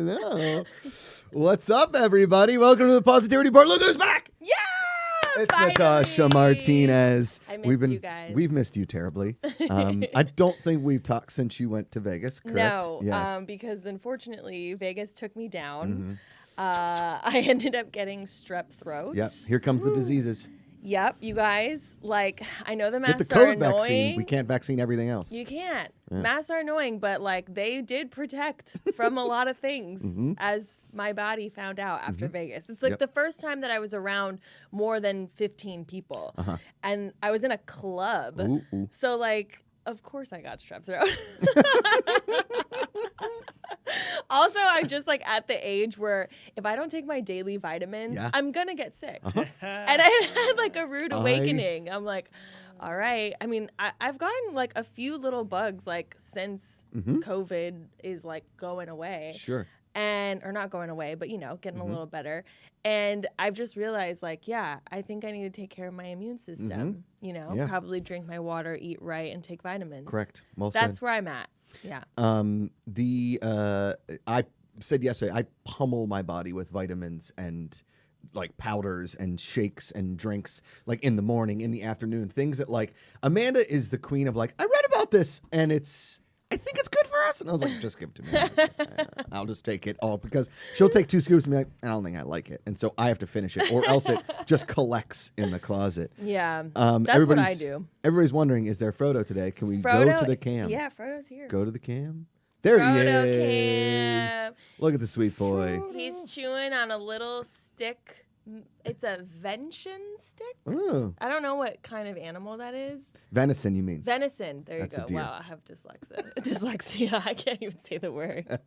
No. What's up, everybody? Welcome to the Positivity Report. Look who's back! Yeah! It's finally. Natasha Martinez. I missed you guys. We've missed you terribly. I don't think we've talked since you went to Vegas, correct? No, Yes. because unfortunately Vegas took me down. I ended up getting strep throat. Yep. Here comes the diseases. Yep, you guys, like, I know the Get the masks are COVID annoying. vaccine. We can't vaccine everything else. You can't. Masks are annoying, but like they did protect from a lot of things, as my body found out after Vegas. It's like the first time that I was around more than 15 people, and I was in a club. So like, of course I got strep throat. Also, I'm just like at the age where if I don't take my daily vitamins, I'm gonna get sick. And I had like a rude awakening. I'm like, all right. I mean, I've gotten like a few little bugs like since COVID is like going away. Sure. Or not going away, but you know, getting a little better. And I've just realized like, yeah, I think I need to take care of my immune system. You know, probably drink my water, eat right, and take vitamins. Correct. Well That's said. where I'm at. Yeah. I said yesterday, I pummel my body with vitamins and like powders and shakes and drinks like in the morning, in the afternoon, things that like Amanda is the queen of like, I read about this and I think it's good for us. And I was like, just give it to me. I'll just take it all because she'll take 2 scoops and be like, I don't think I like it. And so I have to finish it or else it just collects in the closet. Yeah. That's what I do. Everybody's wondering, is there Frodo today? Can we go to the cam? Yeah, Frodo's here. Go to the cam. There he is. Cam. Look at the sweet boy. He's chewing on a little stick. It's a venison stick. Oh. I don't know what kind of animal that is. Venison, you mean? Venison. There That's you a go. deer. Wow, I have dyslexia. I can't even say the word.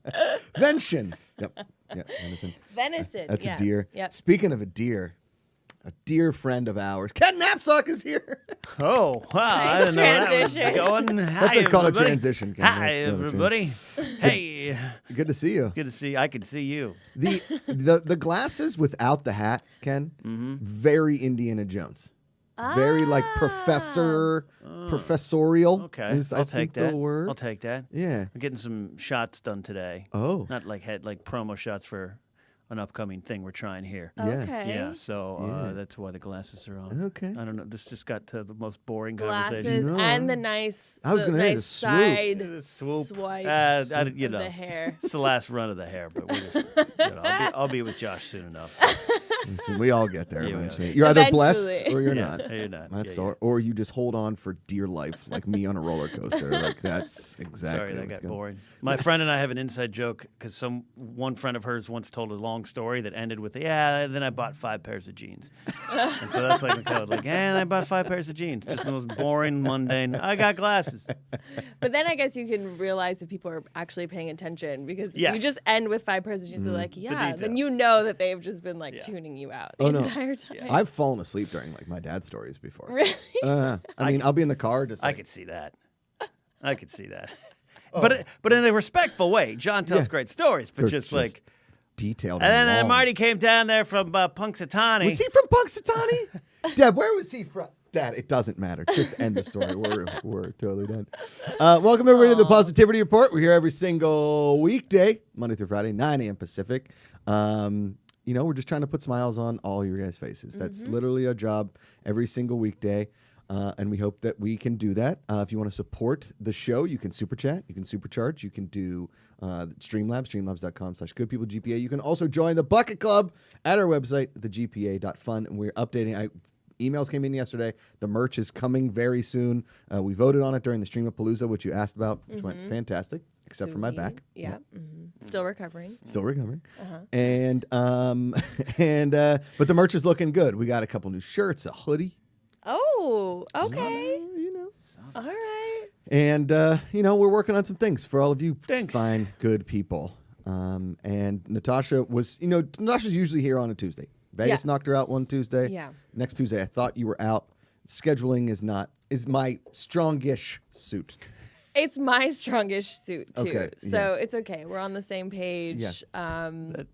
Venison. Yep. Yeah, venison. Venison. That's a deer. Yep. Speaking of a dear friend of ours, Ken Knapsack is here. Oh, wow. I Nice didn't know that was transition. going. That's Hi, called a everybody. transition, Ken. Hi, That's called a everybody. Hey. Good to see you. Good to see. I could see you. The glasses without the hat, Ken, very Indiana Jones. Very like professorial. Okay. Is, I'll I take think, that. the word. I'll take that. Yeah. I'm getting some shots done today. Oh. Not like promo shots for an upcoming thing we're trying here. Yes. Okay. Yeah, so Yeah. that's why the glasses are on. Okay. I don't know. This just got to the most boring Glasses conversation. No. and the nice, I was gonna say the swoop. side Swoop. swipe You of know, the hair. it's the last run of the hair, but we're just, I'll be with Josh soon enough. See, we all get there Yeah, eventually. You're either blessed Eventually. or you're Yeah, not. you're not. That's Yeah, all. Or you just hold on for dear life, like me on a roller coaster. Like that's exactly. Sorry, that what's got going- boring. My friend and I have an inside joke because one friend of hers once told a long story that ended with, "Yeah, then I bought 5 pairs of jeans," and so that's like the code. Like, and I bought 5 pairs of jeans. Just the most boring, mundane. I got glasses. But then I guess you can realize if people are actually paying attention because if Yes. you just end with 5 pairs of jeans, they're like, yeah, detail. then you know that they've just been like tuning you out the Oh, no. entire time. I've fallen asleep during like my dad's stories before. Really? I mean, I'll be in the car just. I Like, could see that. I could see that. But in a respectful way. John tells Yeah. great stories, but They're just like. detailed. And then long. Marty came down there from Punxsutawney. Was he from Punxsutawney? Deb, where was he from? Dad, it doesn't matter. Just end the story. We're totally done. Welcome everybody to the Positivity Report. We're here every single weekday, Monday through Friday, 9 a.m. Pacific. We're just trying to put smiles on all your guys' faces. That's literally our job every single weekday. And we hope that we can do that. If you want to support the show, you can super chat, you can supercharge, you can do Streamlabs, streamlabs.com/goodpeoplegpa. You can also join the Bucket Club at our website, thegpa.fun. And we're updating. Emails came in yesterday. The merch is coming very soon. We voted on it during the Streamapalooza, which you asked about, which went fantastic, except for my back. Yeah. Still recovering. Still recovering. And but the merch is looking good. We got a couple new shirts, a hoodie. Oh, okay. All All right. And, we're working on some things for all of you Thanks. fine, good people. And Natasha Natasha's usually here on a Tuesday. Vegas knocked her out one Tuesday. Yeah. Next Tuesday, I thought you were out. Scheduling is my strongish suit. It's my strongest suit, too. Okay, So yes. it's okay. We're on the same page. Yeah.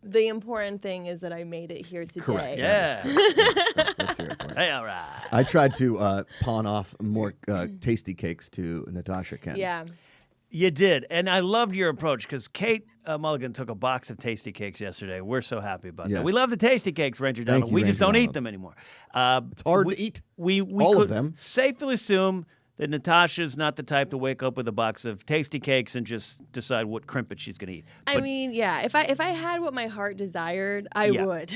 The important thing is that I made it here today. Correct. Yeah. Let's hear it for it. Hey, all right. I tried to pawn off more tasty cakes to Natasha, Ken. Yeah. You did, and I loved your approach because Kate Mulligan took a box of Tasty Cakes yesterday. We're so happy about that. We love the Tasty Cakes, Ranger Donald. We just don't eat them anymore. It's hard to eat we all of them. Safely assume that Natasha's not the type to wake up with a box of Tasty Cakes and just decide what crimpet she's going to eat. I mean, yeah, if I had what my heart desired, I would.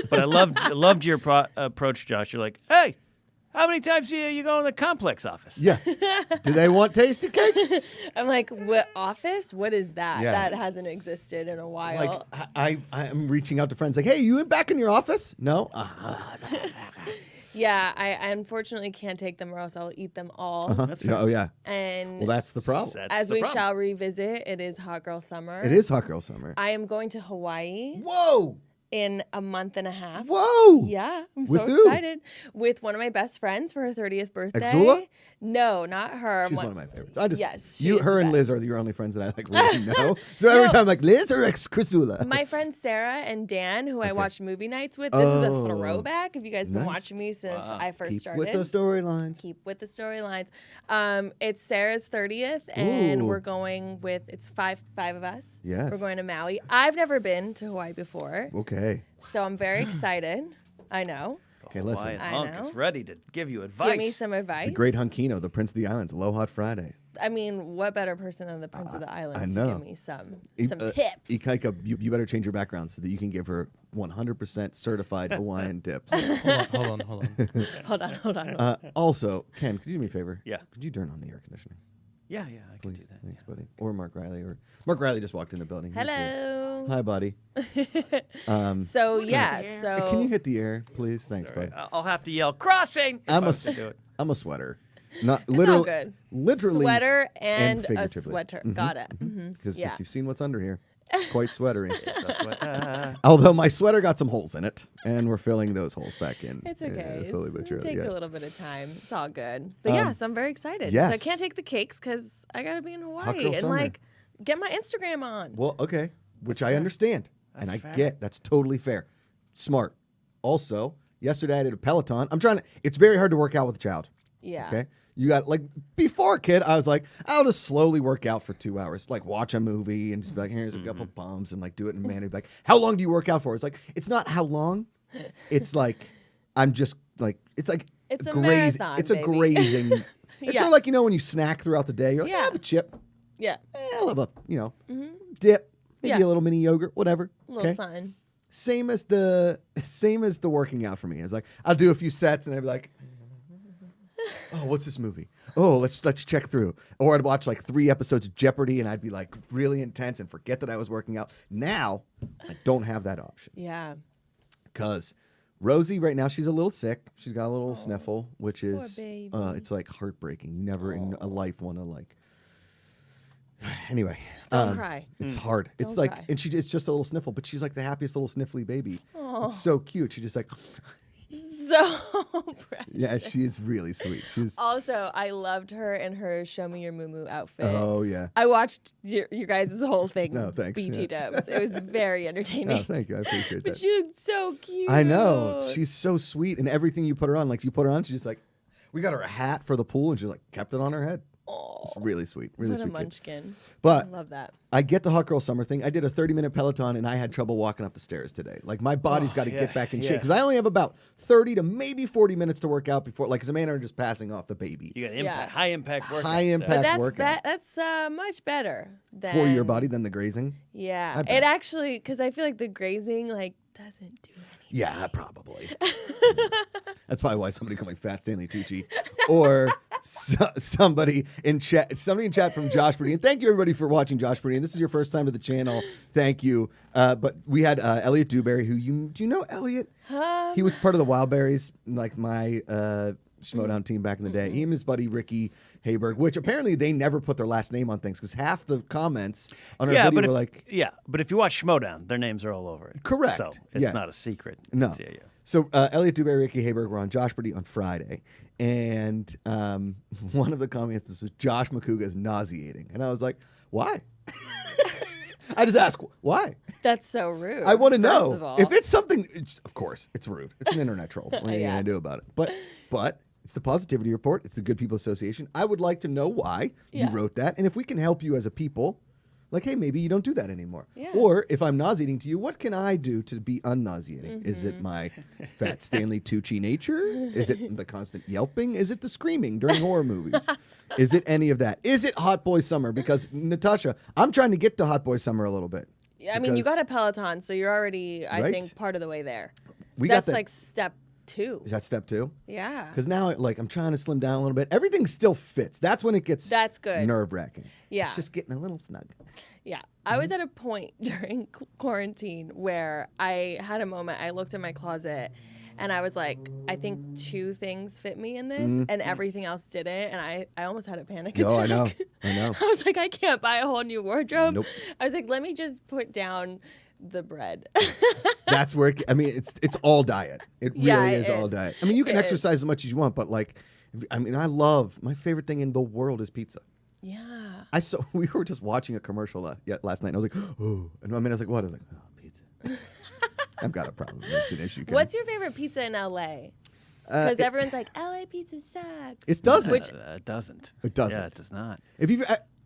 But I loved your approach, Josh. You're like, hey, how many times do you go in the complex office? Yeah. Do they want Tasty Cakes? I'm like, what office? What is that? Yeah. That hasn't existed in a while. Like, I'm reaching out to friends like, hey, you back in your office? No? Yeah, I unfortunately can't take them or else I'll eat them all. That's fair. Oh, yeah. And Well, that's the problem. as we shall revisit, it is Hot Girl Summer. It is Hot Girl Summer. I am going to Hawaii Whoa! in a month and a half. Whoa! Yeah, I'm With so who? excited. With one of my best friends for her 30th birthday. Exula? No, not her. She's one of my favorites. Yes, she you, is her, the and Liz best. are your only friends that I like really know. So every time I'm like, Liz or Chrisula? My friends Sarah and Dan, who I watch movie nights with. This is a Oh. throwback. If you guys been Nice. watching me since I first Keep started. with the storylines. Keep with the storylines. It's Sarah's 30th, and Ooh. we're going with five of us. Yes. We're going to Maui. I've never been to Hawaii before, Okay. so I'm very excited. I know. Okay, listen. Hawaiian I Hunk know. is ready to give you advice. Give me some advice. The great Hunkino, the Prince of the Islands, Aloha Friday. I mean, what better person than the Prince of the Islands I to know. give me some tips? Ikaika, you better change your background so that you can give her 100% certified Hawaiian tips. Hold on. Hold on. Also, Ken, could you do me a favor? Yeah. Could you turn on the air conditioning? Yeah, I can Please. do that. Thanks, buddy. Or Mark Riley. Mark Riley just walked in the building. He's here. Hello. Hi, buddy. So yeah, so Can you hit the air, please? Thanks, bud. I'll have to yell crossing. if I I'm a was to do it. I'm a sweater. Not all literally. good. Literally. sweater and a figuratively. sweater. Got it. Because Yeah. if you've seen what's under here, it's quite sweatery. That's what, Although my sweater got some holes in it, and we're filling those holes back in. It's okay. Slowly but It'll surely. take Yeah. a little bit of time. It's all good. But yeah, so I'm very excited. So I yes. can't take the cakes because I gotta be in Girl Hawaii and Summer. like get my Instagram on. Well, okay, which I understand, and I fair. get. That's totally fair. Smart. Also, yesterday I did a Peloton. It's very hard to work out with a child. Yeah. Okay. You got before kid, I was like, I'll just slowly work out for 2 hours, like watch a movie and just be like, here's a couple bumps and like do it in a manner. Like, how long do you work out for? It's like, it's not how long. It's like, I'm just like, it's like It's a grazing. marathon, It's a baby. grazing. It's Yes. sort of like, when you snack throughout the day, you're like, Yeah. I have a chip. Yeah. I'll have a, dip, maybe Yeah. a little mini yogurt, whatever. A little Okay. sun. Same as the working out for me. It's like I'll do a few sets and I'd be like, oh, what's this movie? Oh, let's check through. Or I'd watch like 3 episodes of Jeopardy and I'd be like really intense and forget that I was working out. Now I don't have that option Yeah. because Rosie right now she's a little sick. She's got a little sniffle, which is baby. it's like heartbreaking. You never in a life want to like. Anyway, Don't cry. it's hard. It's Don't like, cry. and it's just a little sniffle, but she's like the happiest little sniffly baby. It's so cute. She just like, So precious. yeah, she is really sweet. She's, Also, I loved her in her "Show Me Your Moo outfit. oh yeah. I watched your guys' whole thing. No, thanks, BT yeah. Dubs. It was very entertaining. Oh, thank you. I appreciate But that. she looked so cute. I know. She's so sweet, and everything you put her on, like you put her on, she's just like, we got her a hat for the pool, and she like kept it on her head. Oh, It's really sweet, really what a sweet kid. munchkin. But I love that. I get the Hot Girl Summer thing. I did a 30-minute Peloton, and I had trouble walking up the stairs today. Like, my body's got to yeah, get back in shape. yeah. Because I only have about 30 to maybe 40 minutes to work out before, like, as Amanda are just passing off the baby. You got Yeah. high impact work. High impact But that's workout. that's much better than For your body than the grazing? Yeah, I bet. it actually because I feel like the grazing like doesn't do anything. Yeah, probably. That's probably why somebody called me Fat Stanley Tucci. Or somebody in chat from Josh Brady. And thank you, everybody, for watching Josh Brady. And this is your first time to the channel. Thank you. But we had Elliot Dewberry, who do you know Elliot? He was part of the Wildberries, like my Schmodown team back in the day. He and his buddy Ricky Hayberg, which apparently they never put their last name on things because half the comments on our video were like, but if you watch Schmodown, their names are all over it. Correct. So it's Yeah. not a secret. No. Yeah, yeah. So Elliot Dewberry, Ricky Hayberg were on Josh Brady on Friday. And one of the comments was Josh Macuga is nauseating. And I was like, why? I just asked, why? That's so rude. I want to first know. of all. If it's something, of course, it's rude. It's an internet troll. What are you Yeah. going to do about it? But It's the Positivity Report. It's the Good People Association. I would like to know why you wrote that. And if we can help you as a people, like, hey, maybe you don't do that anymore. Yeah. Or if I'm nauseating to you, what can I do to be unnauseating? Is it my fat Stanley Tucci nature? Is it the constant yelping? Is it the screaming during horror movies? Is it any of that? Is it Hot Boy Summer? Because, Natasha, I'm trying to get to Hot Boy Summer a little bit. Yeah, I mean, you got a Peloton, so you're already, I think, part of the way there. That's like step 2. Is that step 2? Yeah. Because now, I'm trying to slim down a little bit. Everything still fits. That's when it gets good. Nerve-wracking. Yeah. It's just getting a little snug. Yeah. I was at a point during quarantine where I had a moment. I looked in my closet and I was like, I think 2 things fit me in this and everything else didn't. And I almost had a panic attack. Oh, I know. I was like, I can't buy a whole new wardrobe. Nope. I was like, let me just put down the bread. That's where it's all diet. It really is all diet. I mean, you can exercise as much as you want, but my favorite thing in the world is pizza. Yeah. We were just watching a commercial last night, and I was like, oh, and I was like, what? I was like, oh, pizza. I've got a problem. That's an issue. What's your favorite pizza in LA? Because everyone's like, LA pizza sucks. It doesn't. It doesn't. It doesn't. Yeah, it does not.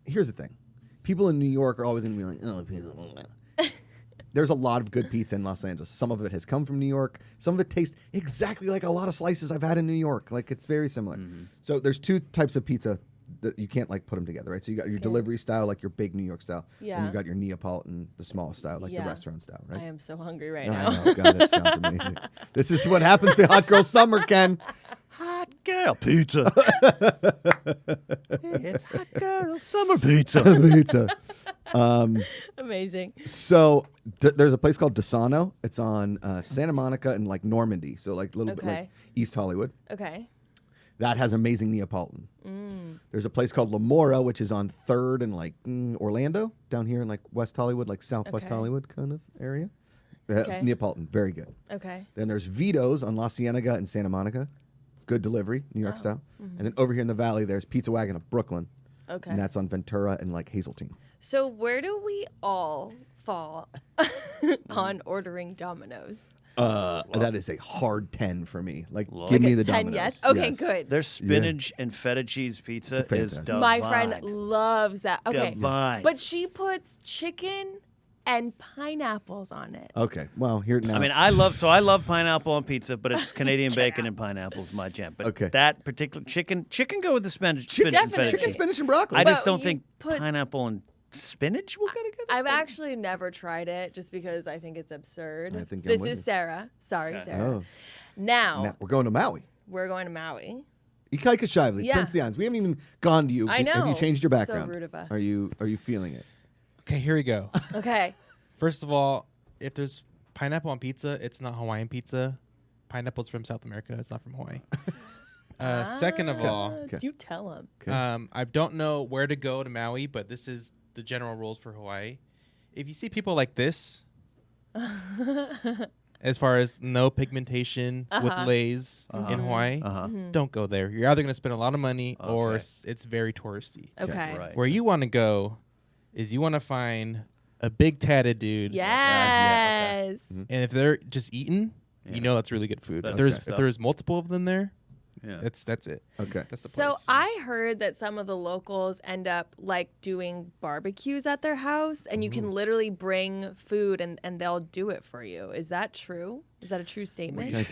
Here's the thing. People in New York are always going to be like, oh, pizza. There's a lot of good pizza in Los Angeles. Some of it has come from New York. Some of it tastes exactly like a lot of slices I've had in New York. Like, it's very similar. So there's 2 types of pizza that you can't put them together, right? So you got your delivery style, like your big New York style. Yeah. And you got your Neapolitan, the small style, like the restaurant style, right? I am so hungry right now. I know. God, that sounds amazing. This is what happens to Hot Girl Summer, Ken. Hot girl pizza. It's hot girl summer pizza. Pizza. Amazing. So there's a place called Desano. It's on Santa Monica and Normandy, so a little bit like East Hollywood. Okay. That has amazing Neapolitan. There's a place called La Mora, which is on 3rd and Orlando, down here in West Hollywood, Southwest Hollywood kind of area. Neapolitan, very good. Okay. Then there's Vito's on La Cienega and Santa Monica. Good delivery, New York style. And then over here in the valley, there's Pizza Wagon of Brooklyn. Okay. And that's on Ventura and Hazeltine. So where do we all fall on ordering Domino's? That is a hard 10 for me. Give me the 10, Domino's. yes? Okay, good. Their spinach and feta cheese pizza is fantastic. divine. My friend loves that. Okay. Divine. But she puts chicken and pineapples on it. Okay, well, here now. I mean, I love pineapple on pizza, but it's Canadian bacon and pineapple is my jam. But that particular chicken go with the spinach and feta Chicken, cheese. spinach, and broccoli. I just don't think pineapple and spinach will go together. I've actually never tried it just because I think it's absurd. I think this I'm with is you. Sarah. Sorry, Okay. Sarah. Oh. Now, we're going to Maui. we're going to Maui. GPACharity, Yeah. Prince of the Islands. We haven't even gone to you. I know. Have you changed your So background? rude of us. Are you feeling it? Okay, here we go. Okay. First of all, if there's pineapple on pizza, it's not Hawaiian pizza. Pineapple's from South America. It's not from Hawaii. Second of all, You tell him. Okay. I don't know where to go to Maui, but this is the general rules for Hawaii. If you see people like this, as far as no pigmentation with lays in Hawaii, don't go there. You're either going to spend a lot of money or it's very touristy. Okay. Right. Where you want to go is you want to find a big tatted dude. Yes. And if they're just eating, you know that's really good food. That's If there's multiple of them there, Yeah. that's it. Okay. That's the So place. I heard that some of the locals end up doing barbecues at their house, and you can literally bring food and they'll do it for you. Is that true? Is that a true statement?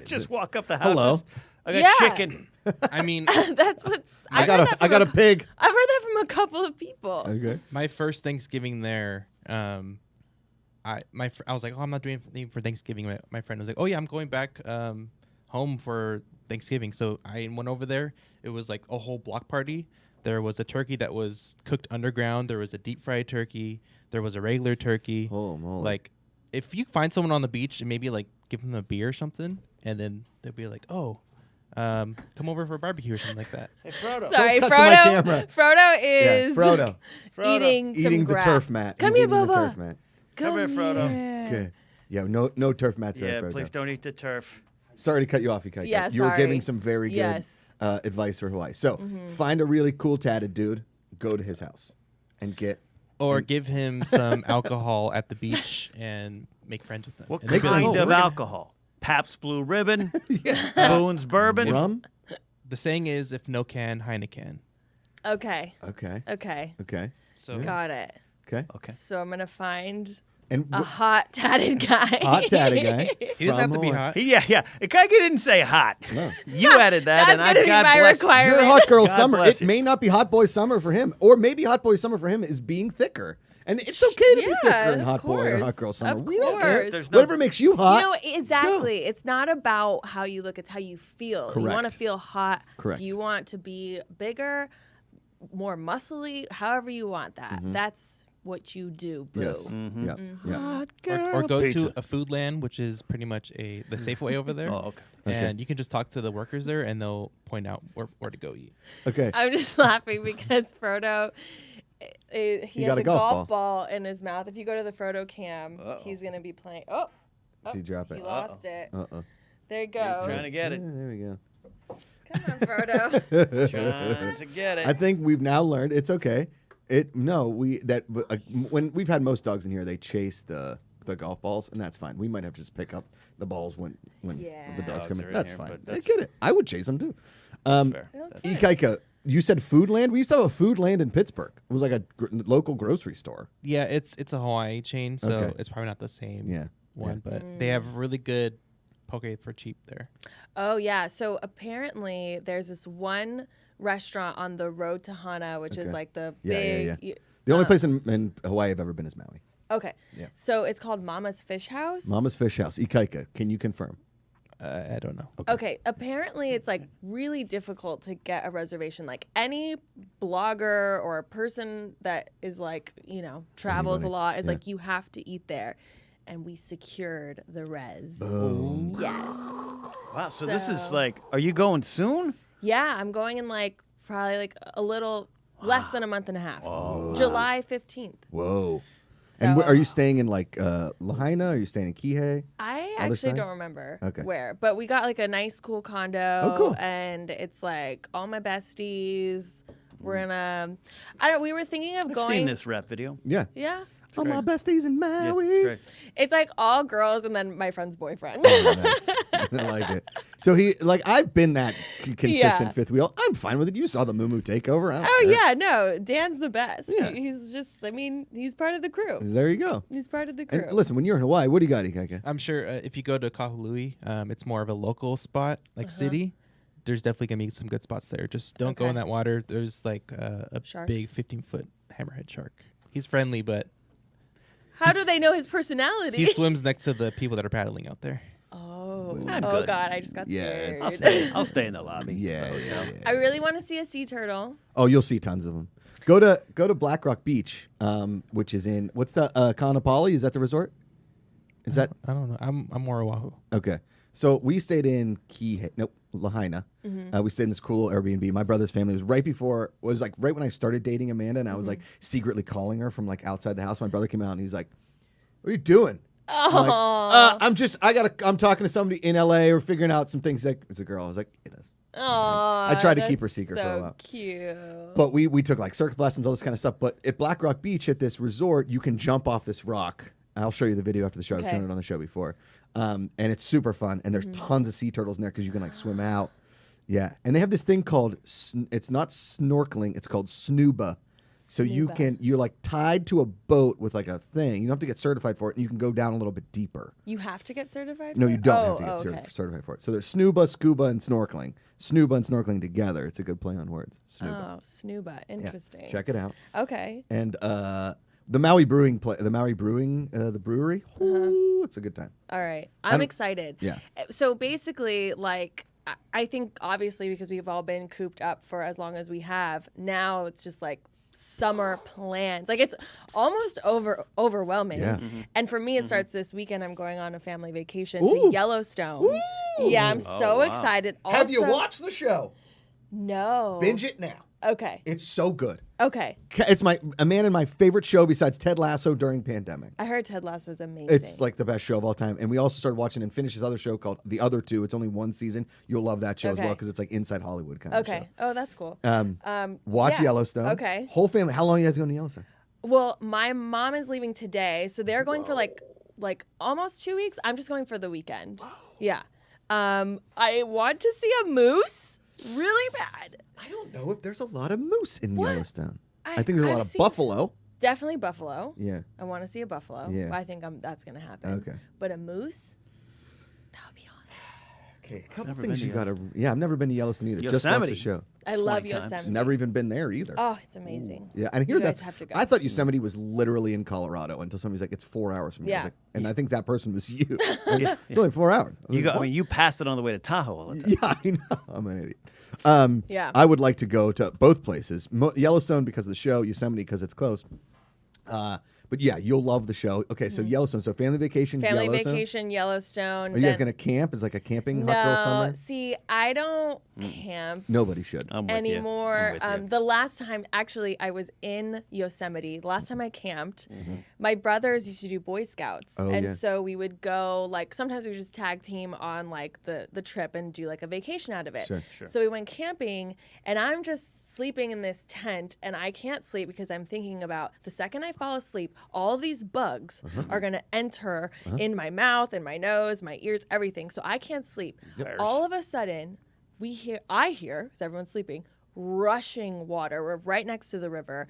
Just walk up the house. Hello. I got Yeah. chicken. I mean, That's what's. I got a pig. I've heard that from a couple of people. Okay. my first Thanksgiving there, I was like, oh, I'm not doing anything for Thanksgiving. My friend was like, oh yeah, I'm going back home for Thanksgiving. So I went over there. It was like a whole block party. There was a turkey that was cooked underground. There was a deep fried turkey. There was a regular turkey. Oh, moly. Like, if you find someone on the beach and maybe give them a beer or something, and then they'll be like, oh, come over for a barbecue or something like that. Hey, Frodo. Sorry, Don't cut to my Frodo. camera. Frodo is Frodo. eating some Eating the grass. turf mat. Come He's here, eating the Boba. turf mat. Come here, Frodo. here. Okay. Yeah, no turf mats there, Yeah, Frodo. please don't eat the turf. Sorry to cut you off, Yukika. Yeah, You were sorry. giving some very good Yes. advice for Hawaii. So find a really cool tatted dude, go to his house, and get. Or give him some alcohol at the beach and make friends with him. What And they'll be kind like, of alcohol? Pabst Blue Ribbon? Boone's Bourbon? Rum? the saying is, if no can, Heineken. Okay. Okay. Okay. Okay. So Got it. Okay. Okay. So I'm gonna find And a hot tatted guy. hot tatted guy. he doesn't have to be Hawaii. hot. Yeah. Ikike didn't say hot. No. You added that, That's and gonna be God my bless. requirement. You're hot girl God summer. bless It you. may not be hot boy summer for him, or maybe hot boy summer for him is being thicker. And it's okay to be thicker in of hot boy or course. hot girl summer. Of We don't care. course. There's no- Whatever makes you hot. You know, exactly. It's not about how you look, it's how you feel. You want Correct. to feel hot. Correct. You want to be bigger, more muscly, however you want that. That's what you do, boo. Yes. Mm-hmm. Yeah. Yeah. Hot Or girl go pizza. to a food land, which is pretty much the Safeway over there. Oh, okay. And you can just talk to the workers there, and they'll point out where to go eat. Okay. I'm just laughing because Frodo, he has got a a golf golf ball in his mouth. If you go to the Frodo cam, Uh-oh. he's going to be playing. Oh, Does he drop he it? lost it. Uh-oh. There you Trying go. to get it. Yeah, there we go. Come on, Frodo. Trying to get it. I think we've now learned it's okay. When we've had most dogs in here, they chase the golf balls, and that's fine. We might have to just pick up the balls when Yeah. the dogs Dogs come are in. in That's here, fine. but I that's- get it. I would chase them too. Fair. Okay. Ikaika, you said food land. We used to have a food land in Pittsburgh. It was like a local grocery store. Yeah, it's a Hawaii chain, so Okay. it's probably not the same Yeah. one, but they have really good poke for cheap there. Oh, yeah. So apparently there's this one restaurant on the road to Hana, which Okay. is like the Yeah, big. yeah. The only place in Hawaii I've ever been is Maui. Okay. Yeah. So it's called Mama's Fish House. Mama's Fish House. Ikaika, can you confirm? I don't know. Okay. Apparently it's like really difficult to get a reservation. Like any blogger or a person that is like, travels Anybody. a lot is Yeah. like, you have to eat there. And we secured the res. Boom. Yes. Wow. So this is So- like, are you going soon? Yeah. I'm going in like probably like a little less than a month and a half. July 15th. Whoa. So And are you staying in like Lahaina? Are you staying in Kihei? I Other actually side? don't remember Okay. where, but we got like a nice, cool condo. Oh, cool. And it's like all my besties. We're in a. We were thinking of I've going. seen this rap video. Yeah. Yeah. All my great. besties in Yeah, Maui. great. It's like all girls and then my friend's boyfriend. Oh, nice. I like it. So I've been that consistent Yeah. fifth wheel. I'm fine with it. You saw the Moo takeover. I don't Oh care. yeah, no, Dan's the best. Yeah. He's just. I mean, he's part of the crew. There you go. He's part of the crew. And listen, when you're in Hawaii, what do you got, Ikaika? I'm sure if you go to Kahului, it's more of a local spot, like city. There's definitely gonna be some good spots there. Just don't go Okay. in that water. There's like a Sharks? big 15-foot hammerhead shark. He's friendly, but How do they know his personality? he swims next to the people that are paddling out there. Oh, I'm oh good. God! I just got Yeah, scared. it's- I'll stay in the lobby. Yeah. I really want to see a sea turtle. Oh, you'll see tons of them. Go to Black Rock Beach, which is in what's the Kaanapali? Is that the resort? Is that I don't know. I'm more Oahu. okay? So we stayed in Lahaina. We stayed in this cool Airbnb. My brother's family was right when I started dating Amanda, and I was like secretly calling her from like outside the house. My brother came out and he was like, "What are you doing?" I'm like, I'm talking to somebody in LA or figuring out some things. Like, it's a girl. I was like, it is. Aw, I tried to keep her that's secret so for a while. Cute. But we took like circus lessons, all this kind of stuff. But at Black Rock Beach at this resort, you can jump off this rock. I'll show you the video after the show. I've Okay. shown it on the show before. And it's super fun. And there's tons of sea turtles in there because you can like swim out. Yeah. And they have this thing called, it's not snorkeling, it's called snuba. So you're like tied to a boat with like a thing. You don't have to get certified for it. And you can go down a little bit deeper. You have to get certified? No, for you it? don't have to get okay. certified for it. So there's snuba, scuba, and snorkeling. Snuba and snorkeling together. It's a good play on words. Snuba. Oh, Snuba. Yeah. Interesting. Check it out. Okay. And the Maui Brewing, the brewery. Ooh, it's a good time. All right. I'm excited. Yeah. So basically, like, I think obviously because we've all been cooped up for as long as we have, now it's just like summer plans. Like it's almost overwhelming. Yeah. And for me, it starts this weekend. I'm going on a family vacation Ooh. to Yellowstone. Yeah, I'm so wow. excited. Also, Have you watched the show? No. Binge it now. Okay. It's so good. Okay. It's Amanda and my favorite show besides Ted Lasso during pandemic. I heard Ted Lasso's amazing. It's like the best show of all time. And we also started watching and finished this other show called The Other Two. It's only one season. You'll love that show as well Okay. because it's like inside Hollywood kind of show. Okay. Oh, that's cool. Watch yeah. Yellowstone. Okay. Whole family. How long are you guys going to Yellowstone? Well, my mom is leaving today, so they're going for like almost 2 weeks. I'm just going for the weekend. Yeah. I want to see a moose. Really bad. I don't know if there's a lot of moose in What? Yellowstone. I think there's a lot of seen- buffalo. Definitely buffalo. Yeah. I want to see a buffalo. Yeah. I think that's going to happen. Okay. But a moose? That would be awesome. Okay, a couple Never things been you to gotta. Yeah, I've never been to Yellowstone either. Just once a Yosemite. show. I love 20 times. Yosemite. Never even been there either. Oh, it's amazing. Yeah, and here You guys that's. have to go. I thought Yosemite was literally in Colorado until somebody's like, "It's 4 hours from here." I was Yeah. like, and I think that person was you. Yeah, It's only 4 hours. I was You like, got. I "What?" mean, you passed it on the way to Tahoe all the time. Yeah, I know. I'm an idiot. Yeah. I would like to go to both places. Yellowstone because of the show, Yosemite because it's close. But yeah, you'll love the show. Okay, so Yellowstone. So family vacation, Mm-hmm. Family Yellowstone. vacation, Yellowstone. Are you guys then- going to camp? Is like a camping hut girl No, summer? see, I don't camp Nobody should. I'm with you. anymore. I'm with you. The last time, actually, I was in Yosemite. The last time I camped, my brothers used to do Boy Scouts, Oh, and yeah. so we would go. Like sometimes we would just tag team on like the trip and do like a vacation out of it. Sure. So we went camping, and I'm just sleeping in this tent, and I can't sleep because I'm thinking about the second I fall asleep, all these bugs are gonna enter in my mouth and my nose, my ears, everything. So I can't sleep. Yep. All of a sudden, I hear, because everyone's sleeping, rushing water. We're right next to the river.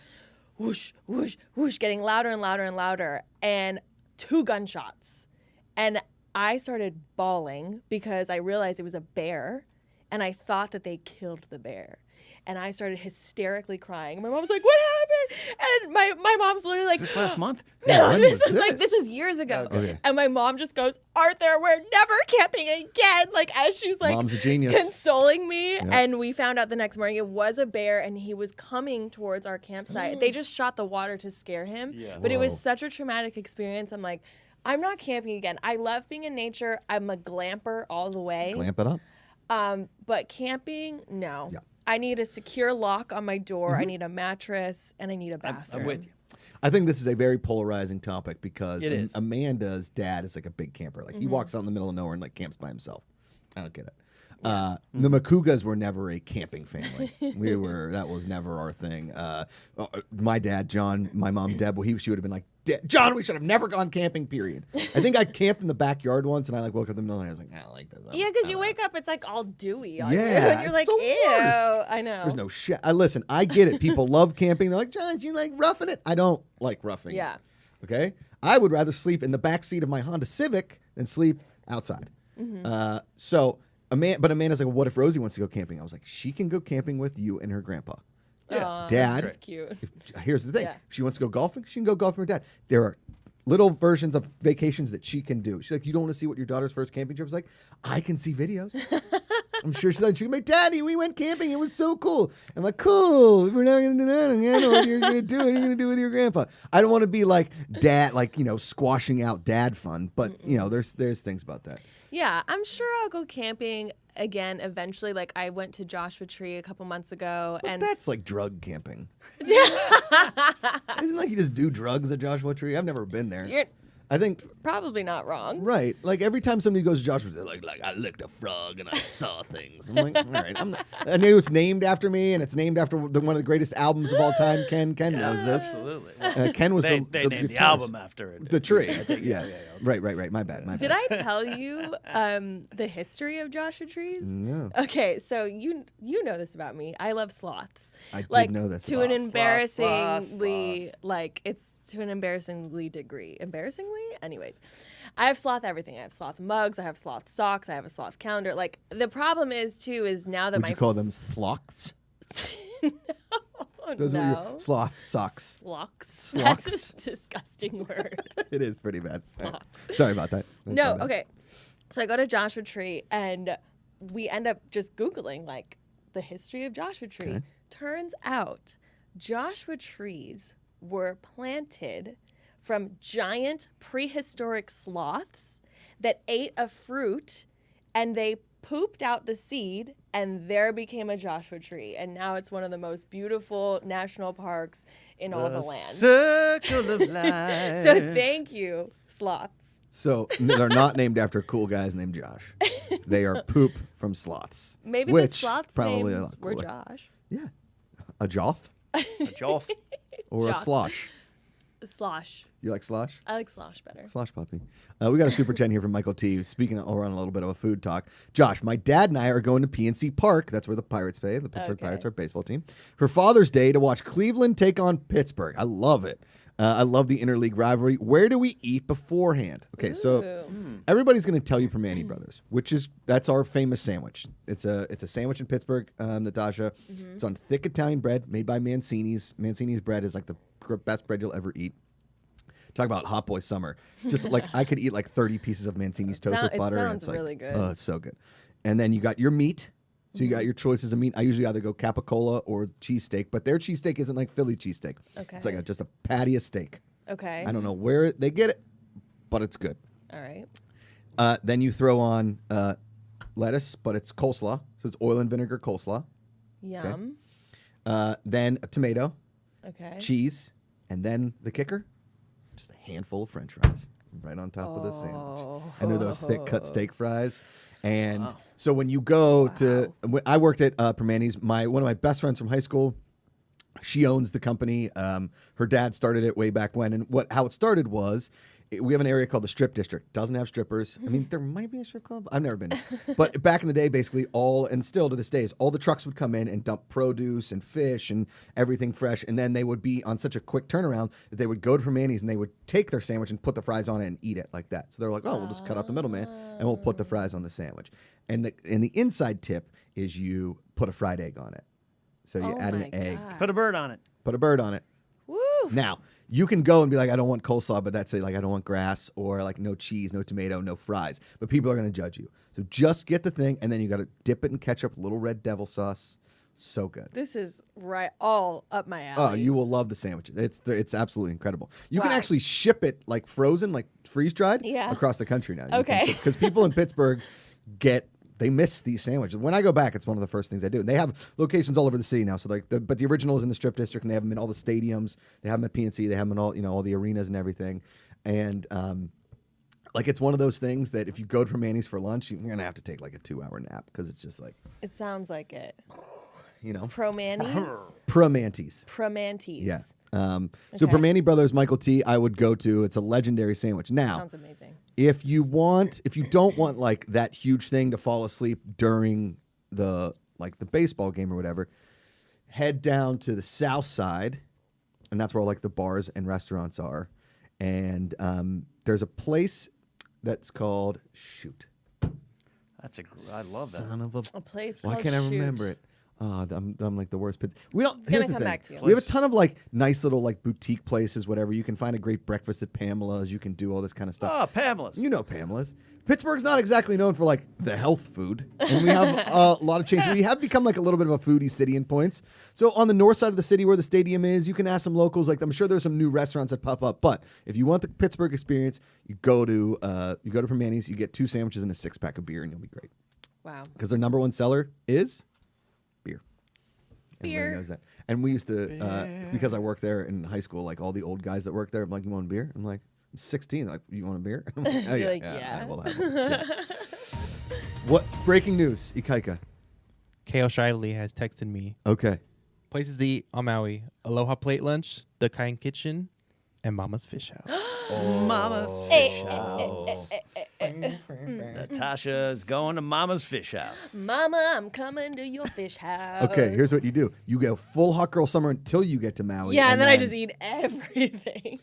Whoosh, whoosh, whoosh, getting louder and louder and louder. And 2 gunshots. And I started bawling because I realized it was a bear. And I thought that they killed the bear. And I started hysterically crying. My mom was like, "What happened?" And my mom's literally like, This last month? no, when this was was like this? this was years ago. Okay. And my mom just goes, "Arthur, we're never camping again." Like as she's like Mom's a genius. consoling me. And we found out the next morning it was a bear and he was coming towards our campsite. They just shot the water to scare him. Yeah. But it Whoa. was such a traumatic experience. I'm like, I'm not camping again. I love being in nature. I'm a glamper all the way. Clamp it up. But camping, no. Yeah. I need a secure lock on my door. I need a mattress and I need a bathroom. I'm with you. I think this is a very polarizing topic because It is. Amanda's dad is like a big camper. Like he walks out in the middle of nowhere and like camps by himself. I don't get it. The Macugas were never a camping family. That was never our thing. My dad, John, my mom, Deb, she would have been like, John, we should have never gone camping, period. I think I camped in the backyard once and I like woke up in the middle and I was like, I don't like this. Yeah, because you wake up, it's like all dewy on you. Yeah, And you're it's like, the ew. worst. I know. There's no shit. Listen, I get it. People love camping. They're like, John, you like roughing it? I don't like roughing it. Yeah. Okay? I would rather sleep in the back seat of my Honda Civic than sleep outside. So, but Amanda's like, well, what if Rosie wants to go camping? I was like, she can go camping with you and her grandpa. Aw, Dad. That's cute. Here's the thing. Yeah. If she wants to go golfing, she can go golfing with dad. There are little versions of vacations that she can do. She's like, you don't want to see what your daughter's first camping trip was like? I can see videos. I'm sure she's like, Daddy, we went camping. It was so cool. I'm like, cool. We're never going to do that again. What you're going to do? What are you going to do with your grandpa? I don't want to be like dad, like, squashing out dad fun. But, there's things about that. Yeah, I'm sure I'll go camping again eventually. Like I went to Joshua Tree a couple months ago, But and that's like drug camping. Isn't like you just do drugs at Joshua Tree? I've never been there. you're I think probably not wrong. right. Like every time somebody goes to Joshua, they're like I licked a frog and I saw things. I'm like, all right. I knew it's named after me, and it's named after one of the greatest albums of all time. Ken knows this. Absolutely. Ken was They the named the guitarist. album after it. The tree. I think, Yeah. Right. My bad. Did I tell you the history of Joshua Trees? No. Okay, so you know this about me. I love sloths. I did like know this to about an sloths. embarrassingly like it's to an embarrassingly degree. Embarrassingly, anyways, I have sloth everything. I have sloth mugs. I have sloth socks. I have a sloth calendar. Like the problem is now that Would you call them sloths? Those are no. your sloth socks. Sloths. Sloths. That's a disgusting word. It is pretty bad. Sloths. Sorry about that. That's No, my bad. okay. So I go to Joshua Tree and we end up just Googling like the history of Joshua Tree. Okay. Turns out Joshua trees were planted from giant prehistoric sloths that ate a fruit and they pooped out the seed and there became a Joshua tree. And now it's one of the most beautiful national parks in all the land. Circle of life. So thank you, sloths. So they're not named after cool guys named Josh. They are poop from sloths. Maybe which the sloths' probably a names lot were cooler. Josh. Yeah. A joth Joff. or a Joth. slosh. Slosh. You like slosh? I like slosh better. Slosh puppy. We got a super chat here from Michael T. Speaking of, we're on a little bit of a food talk. Josh, my dad and I are going to PNC Park. That's where the Pirates play. The Pittsburgh Pirates, our baseball team, for Father's Day to watch Cleveland take on Pittsburgh. I love it. I love the interleague rivalry. Where do we eat beforehand? Okay, so everybody's going to tell you Permane Brothers, that's our famous sandwich. It's a sandwich in Pittsburgh, Natasha. It's on thick Italian bread made by Mancini's. Mancini's bread is like the best bread you'll ever eat. Talk about hot boy summer. Just like I could eat like 30 pieces of Mancini's toast with butter. It and it's sounds really good. Oh, it's so good. And then you got your meat. So you got your choices of meat. I usually either go capicola or cheesesteak, but their cheesesteak isn't like Philly cheesesteak. Okay. It's like just a patty of steak. Okay. I don't know where they get it, but it's good. All right. Then you throw on lettuce, but it's coleslaw. So it's oil and vinegar coleslaw. Yum. Then a tomato, Okay. cheese, and then the kicker, just a handful of French fries right on top of the sandwich. And they're those thick cut steak fries. And so when you go to, I worked at Permane's. One of my best friends from high school, she owns the company. Her dad started it way back when. And how it started was, we have an area called the Strip District. Doesn't have strippers. I mean, there might be a strip club. I've never been. But back in the day, basically and still to this day, all the trucks would come in and dump produce and fish and everything fresh. And then they would be on such a quick turnaround that they would go to Permane's and they would take their sandwich and put the fries on it and eat it like that. So they're like, oh, we'll just cut out the middleman and we'll put the fries on the sandwich. And the inside tip is you put a fried egg on it. So you add an egg. Put a bird on it. Put a bird on it. Woo. Now, you can go and be like, I don't want coleslaw, but that's it. Like, I don't want grass or like no cheese, no tomato, no fries. But people are going to judge you. So just get the thing, and then you got to dip it in ketchup, little red devil sauce. So good. This is right all up my alley. Oh, you will love the sandwiches. It's absolutely incredible. You can actually ship it like frozen, like freeze dried, across the country now. Okay. Because people in Pittsburgh they miss these sandwiches. When I go back, it's one of the first things I do. And they have locations all over the city now. So but the original is in the Strip District, and they have them in all the stadiums. They have them at PNC. They have them in all the arenas and everything. And it's one of those things that if you go to Permane's for lunch, you're gonna have to take like a 2-hour nap because it's just like. It sounds like it. Promantes. Promantes. Yeah. So Permane Brothers, Michael T, I would go to. It's a legendary sandwich. Now, sounds amazing. If you don't want like that huge thing to fall asleep during the baseball game or whatever, head down to the south side, and that's where all like the bars and restaurants are. And there's a place that's called Shoot. I love that. Son of a place why called can't I Shoot. remember it? I'm like the worst. We don't. It's Here's gonna the come thing. back to you. We have a ton of like nice little like boutique places, whatever. You can find a great breakfast at Pamela's. You can do all this kind of stuff. Oh, Pamela's. You know Pamela's. Pittsburgh's not exactly known for like the health food, and we have a lot of chains. We have become like a little bit of a foodie city in points. So on the north side of the city where the stadium is, you can ask some locals. Like I'm sure there's some new restaurants that pop up. But if you want the Pittsburgh experience, you go to Permane's. You get 2 sandwiches and a 6-pack of beer, and you'll be great. Wow. Because their number one seller is beer. Beer. Everybody knows that. And we used to, because I worked there in high school, like all the old guys that work there, I'm like, you want a beer? I'm like, I'm 16. Like, you want a beer? I'm like, oh, You're yeah, like, yeah. yeah. We'll have one. Yeah. What? Breaking news, Ikaika. K.O. Shiley has texted me. Okay. Places to eat on Maui. Aloha Plate Lunch, The Kind Kitchen, and Mama's Fish House. Mama's Fish House. Natasha's going to Mama's Fish House. Mama, I'm coming to your fish house. Okay, here's what you do. You go full hot girl summer until you get to Maui. Yeah, and then I just eat everything.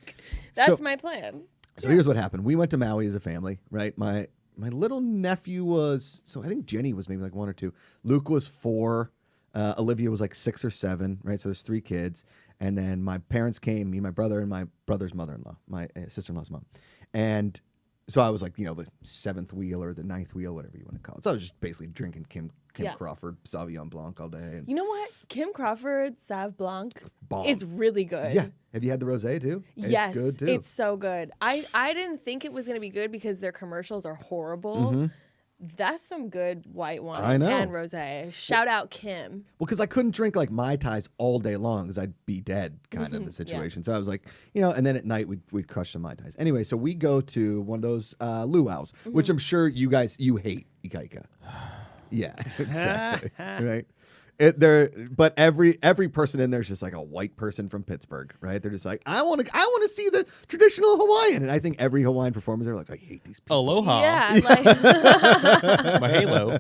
That's my plan. So here's what happened. We went to Maui as a family, right? My little nephew was, I think Jenny was maybe like 1 or 2. Luke was 4. Olivia was like 6 or 7, right? So there's 3 kids. And then my parents came, me, my brother, and my brother's mother-in-law, my sister-in-law's mom. And so I was like, the 7th wheel or the 9th wheel, whatever you want to call it. So I was just basically drinking Kim Crawford Sauvignon Blanc all day. And you know what? Kim Crawford Sauv Blanc bomb. is really good. Yeah. Have you had the rosé too? Yes, it's good too. It's so good. I didn't think it was going to be good because their commercials are horrible. Mm-hmm. That's some good white wine I know. and rosé. Shout out Kim. Well, because I couldn't drink like Mai Tais all day long because I'd be dead kind of the situation. So I was like, and then at night we'd crush some Mai Tais. Anyway, so we go to one of those luau's, which I'm sure you hate, Ikaika. Yeah, exactly. Right? But every person in there is just like a white person from Pittsburgh, right? They're just like, I want to see the traditional Hawaiian, and I think every Hawaiian performers are like, I hate these people. Aloha. Yeah, like Mahalo.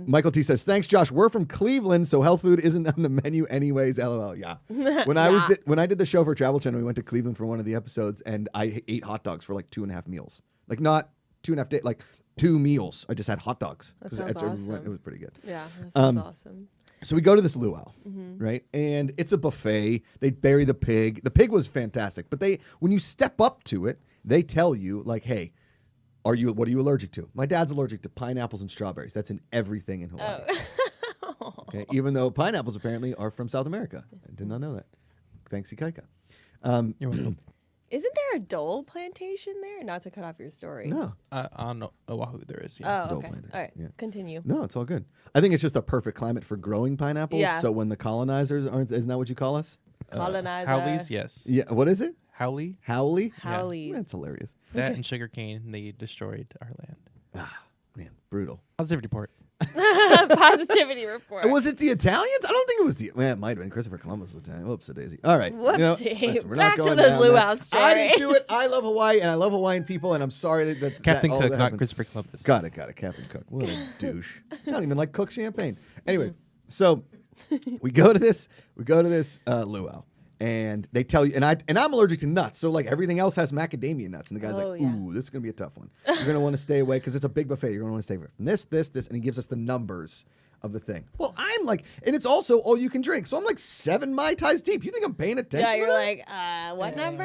Michael T says, thanks, Josh. We're from Cleveland, so health food isn't on the menu anyways. LOL. Yeah. When I did the show for Travel Channel, we went to Cleveland for one of the episodes, and I ate hot dogs for like 2.5 meals. Like not 2.5 days, like 2 meals. I just had hot dogs. That sounds awesome. It was pretty good. Yeah, that sounds awesome. So we go to this luau, right? And it's a buffet. They bury the pig. The pig was fantastic, but when you step up to it, they tell you like, hey, what are you allergic to? My dad's allergic to pineapples and strawberries. That's in everything in Hawaii. Oh. Okay, even though pineapples apparently are from South America. I did not know that. Thanks, Ikaika. You're welcome. Isn't there a dole plantation there? Not to cut off your story. No. On Oahu, there is. Yeah. Oh, Dole okay. plantation, All right. yeah. Continue. No, it's all good. I think it's just a perfect climate for growing pineapples. Yeah. So when the colonizers isn't that what you call us? Colonizer. Howleys, yes. Yeah. What is it? Howley. Howley? Howleys. That's hilarious. That and sugarcane, they destroyed our land. Ah, man, brutal. Positivity report. Positivity report. Was it the Italians? I don't think it was it might have been. Christopher Columbus was Italian. Whoops, daisy. All right. Whoopsie. Listen, we're Back not to going the down luau that. story. I didn't do it. I love Hawaii, and I love Hawaiian people, and I'm sorry that Captain all Cook, that not happened. Christopher Columbus. Got it. Captain Cook. What a douche. I don't even like Cook champagne. Anyway, so we go to this luau. And they tell you, and I'm allergic to nuts, so like everything else has macadamia nuts, and the guy's like, "Ooh, this is gonna be a tough one. You're gonna want to stay away because it's a big buffet. You're gonna want to stay away from this, and he gives us the numbers of the thing. Well, I'm like, and it's also all you can drink, so I'm like 7 Mai Tais deep. You think I'm paying attention? Yeah, you're to that? like, what number?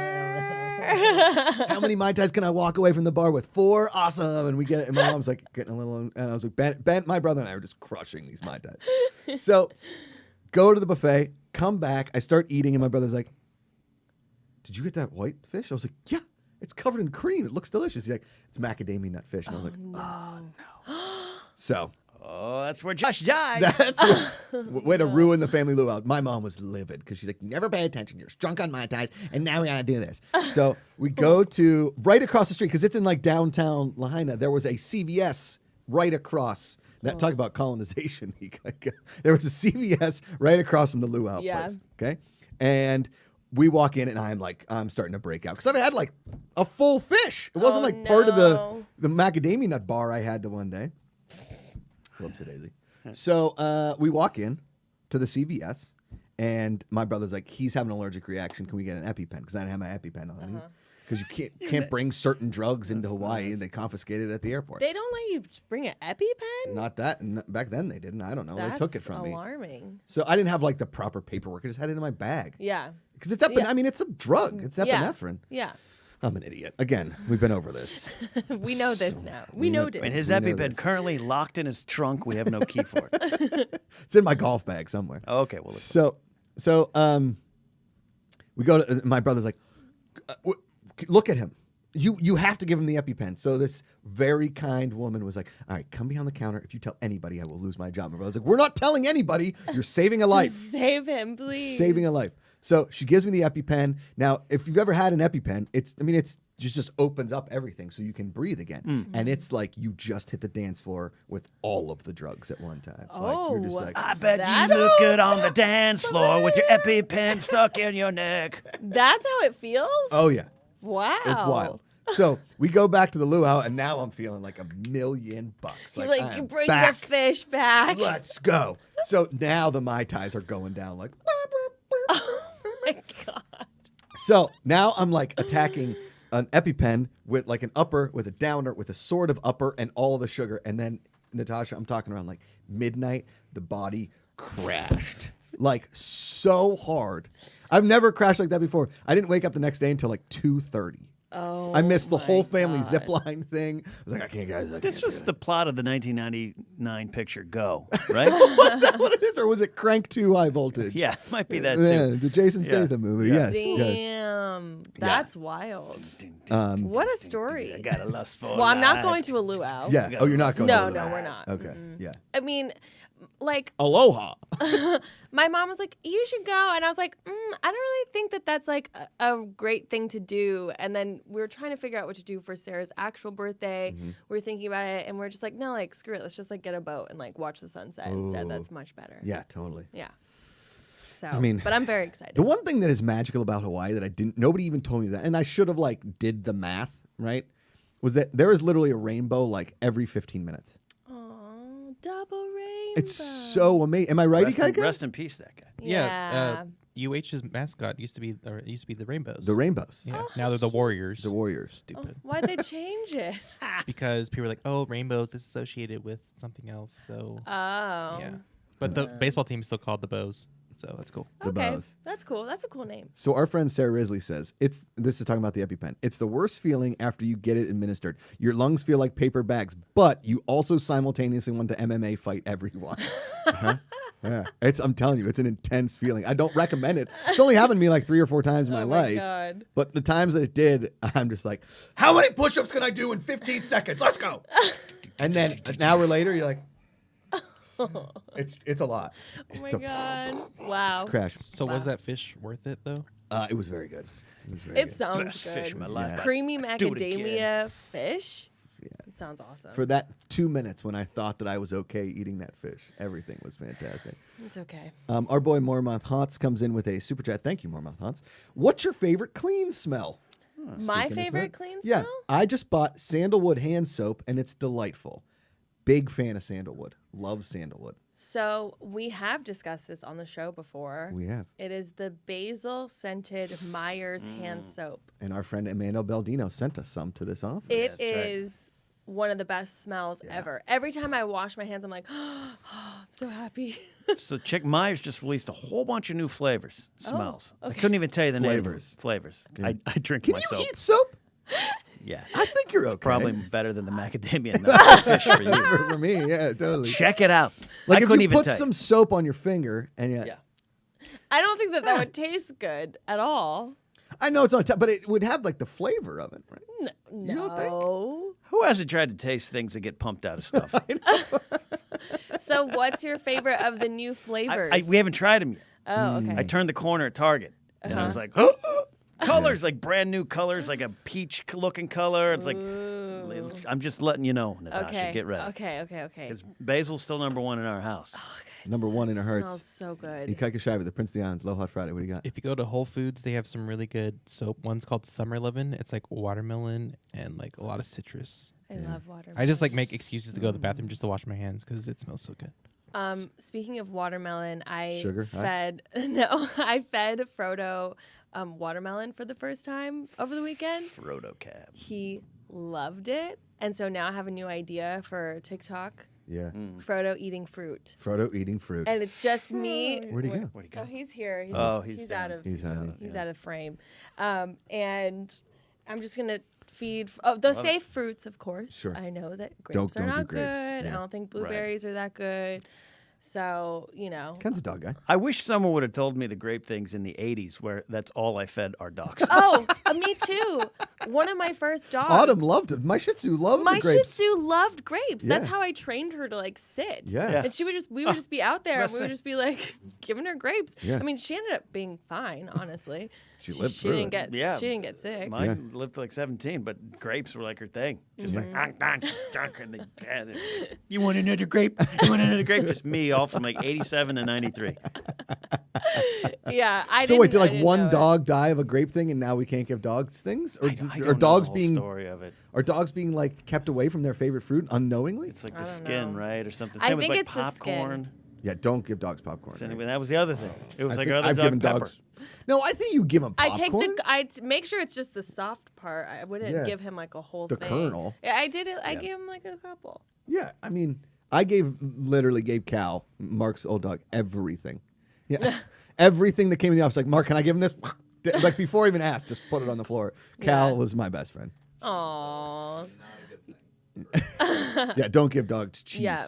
How many Mai Tais can I walk away from the bar with? 4. Awesome. And we get it. And my mom's like getting a little, and I was like, Ben, my brother and I were just crushing these Mai Tais. So go to the buffet, come back. I start eating, and my brother's like, did you get that white fish? I was like, yeah, it's covered in cream. It looks delicious. He's like, it's macadamia nut fish. And I was like, oh, no. So. Oh, that's where Josh died. That's way to ruin the family luau. My mom was livid because she's like, you never pay attention. You're drunk on Mai Tais, and now we got to do this. So we go to right across the street because it's in like downtown Lahaina. There was a CVS right across. Talk about colonization. There was a CVS right across from the luau place. Okay. And we walk in, and I'm starting to break out because I've had like a full fish. It wasn't part of the macadamia nut bar I had the one day. Whoopsie daisy. So we walk in to the CVS, and my brother's like, he's having an allergic reaction. Can we get an EpiPen? Because I didn't have my EpiPen on me. Because you can't bring certain drugs into Hawaii, and they confiscate it at the airport. They don't let you bring an EpiPen? Not that. Back then they didn't. I don't know. They took it from me. That's alarming. So I didn't have like the proper paperwork. I just had it in my bag. Yeah. Because it's I mean, it's a drug. It's epinephrine. Yeah. I'm an idiot. Again, we've been over this. We know this now. We know this. And his We know EpiPen this. currently locked in his trunk. We have no key for it. It's in my golf bag somewhere. Okay, well, So we go to my brother's like, look at him. You have to give him the EpiPen. So this very kind woman was like, all right, come behind the counter. If you tell anybody, I will lose my job. My brother's like, we're not telling anybody. You're saving a life. Save him, please. Saving a life. So she gives me the EpiPen. Now, if you've ever had an EpiPen, it's just opens up everything so you can breathe again. And it's like you just hit the dance floor with all of the drugs at one time. Like, you're just like, I bet That's you look good on the dance floor with your EpiPen stuck in your neck. That's how it feels? oh yeah. Wow. It's wild. So we go back to the luau, and now I'm feeling like $1,000,000. He's like, I you am bring back. the fish back. Let's go. So now the Mai Tais are going down like. Oh my God. So now I'm like attacking an EpiPen with like an upper, with a downer, with a sort of upper, and all the sugar. And then, Natasha, I'm talking around like midnight, the body crashed. Like so hard. I've never crashed like that before. I didn't wake up the next day until like 2:30. Oh, I missed the whole family God. zip line thing. I was like, I can't, guys. This was the plot of the 1999 picture Go, right? Was that what it is, or was it Crank 2 High Voltage? Yeah, might be that Yeah, too. the Jason Statham movie. Yeah. Yes. Damn. That's wild. What a story. I got a lust for Well, I'm not life. going to a luau. Yeah. Oh, you're not going. No, to no, that. we're not. Okay. Yeah. I mean, like Aloha. my mom was like, you should go. And I was like, I don't really think that that's like a great thing to do. And then we were trying to figure out what to do for Sarah's actual birthday. We were thinking about it and we're just like, no, like screw it. Let's just like get a boat and like watch the sunset instead. That's much better. Yeah, totally. Yeah. So, I mean, but I'm very excited. The one thing that is magical about Hawaii that nobody even told me that, and I should have like did the math, right? Was that there is literally a rainbow like every 15 minutes. Oh, double rainbow. It's so amazing. Am I right, Ikaika? Rest in peace, that guy. Yeah. UH's mascot used to be the Rainbows. The rainbows. Yeah. Now they're the Warriors. The Warriors. Stupid. Why'd they change it? Because people were like, oh, rainbows is associated with something else. So Oh. yeah. But the baseball team is still called the Bows. So that's cool. The Okay. bows. That's cool. That's a cool name. So our friend Sarah Risley says, this is talking about the EpiPen. It's the worst feeling after you get it administered. Your lungs feel like paper bags, but you also simultaneously want to MMA fight everyone. Yeah. I'm telling you, it's an intense feeling. I don't recommend it. It's only happened to me like 3 or 4 times in my life. God. But the times that it did, I'm just like, how many push-ups can I do in 15 seconds? Let's go. And then an hour later, you're like, it's a lot. Oh my It's a God. Wow. crash. So was that fish worth it though? It was very good. It was very It good. sounds Best good. fish of my life. Yeah. Creamy Do it again. macadamia fish. Yeah. It sounds awesome. For that 2 minutes when I thought that I was okay eating that fish, everything was fantastic. It's okay. Our boy Mormouth Haunts comes in with a super chat. Thank you, Mormouth Haunts. What's your favorite clean smell? My Speaking of favorite smell. clean Yeah, smell? I just bought sandalwood hand soap and it's delightful. Big fan of sandalwood. Love sandalwood. So we have discussed this on the show before. We have. It is the basil scented Myers hand soap. And our friend Emmanuel Baldino sent us some to this office. It That's right. is one of the best smells ever. Every time I wash my hands, I'm like, oh, I'm so happy. So Chick Myers just released a whole bunch of new flavors, smells. I okay. couldn't even tell you the Flavors. name. Flavors. I drink Can myself. you eat soap? Yeah. I think you're okay. Probably better than the macadamia nut fish for you. for me, yeah, totally. Check it out. Like I if couldn't you even put tell some soap on your finger and Yeah. I don't think that would taste good at all. I know it's not, but it would have like the flavor of it, right? No. You don't think? Who hasn't tried to taste things that get pumped out of stuff? So what's your favorite of the new flavors? We haven't tried them yet. Oh, okay. I turned the corner at Target, and I was like, colors, like brand new colors, like a peach-looking color. It's like, I'm just letting you know, Natasha. Okay. Get ready. Okay. Because basil's still #1 in our house. Number one in our hearts. Smells so good. GPACharity, the Prince of the Islands, Low Hot Friday. What do you got? If you go to Whole Foods, they have some really good soap. One's called Summer Lovin'. It's like watermelon and like a lot of citrus. I love watermelon. I just like make excuses to go to the bathroom just to wash my hands because it smells so good. Speaking of watermelon, I Sugar? fed Frodo watermelon for the first time over the weekend. Frodo Cab. He loved it, and so now I have a new idea for TikTok. Yeah. Frodo eating fruit, Frodo eating fruit. and it's just me. Where'd he go? Where'd he go? Oh, he's here. He's, Oh, just- he's out down. of He's hiding. he's out of frame, and I'm just gonna feed the safe fruits, of course. Sure. I know that grapes Don't are do not grapes, good. yeah. I don't think blueberries are that good. So Ken's a dog guy. I wish someone would have told me the grape things in the 80s where that's all I fed our dogs. Oh, me too. One of my first dogs. Autumn loved it. My Shih Tzu loved My the Shih grapes. Tzu loved grapes. That's Yeah. how I trained her to like sit. Yeah. And we would just be out there and best we would thing. just be like giving her grapes. Yeah. I mean, she ended up being fine, honestly. She lived she through didn't it. get Yeah. she didn't get sick. Mine lived to like 17, but grapes were like her thing. Just like, and you want another grape? You want another grape? Just me, all from like 87 to 93. Yeah, I So didn't. wait, did I like didn't one know it. dog die of a grape thing, and now we can't give dogs things, or I don't are know dogs the whole being story of it. are dogs being like kept away from their favorite fruit unknowingly? It's like I the don't skin, know. right, or something. I Same with think like it's the skin. popcorn. Yeah, don't give dogs popcorn. So right? anyway, that was the other thing. It was I like think our other I've dog, given Pepper. dogs. No, I think you give them popcorn. I make sure it's just the soft part. I wouldn't Yeah. give him like a whole The thing. kernel. Yeah, I did it. I gave him like a couple. Yeah, I mean, I literally gave Cal, Mark's old dog, everything. Yeah, everything that came in the office. Like, Mark, can I give him this? Like before I even asked, just put it on the floor. Cal Yeah. was my best friend. Aww. Yeah, don't give dogs cheese. Yeah.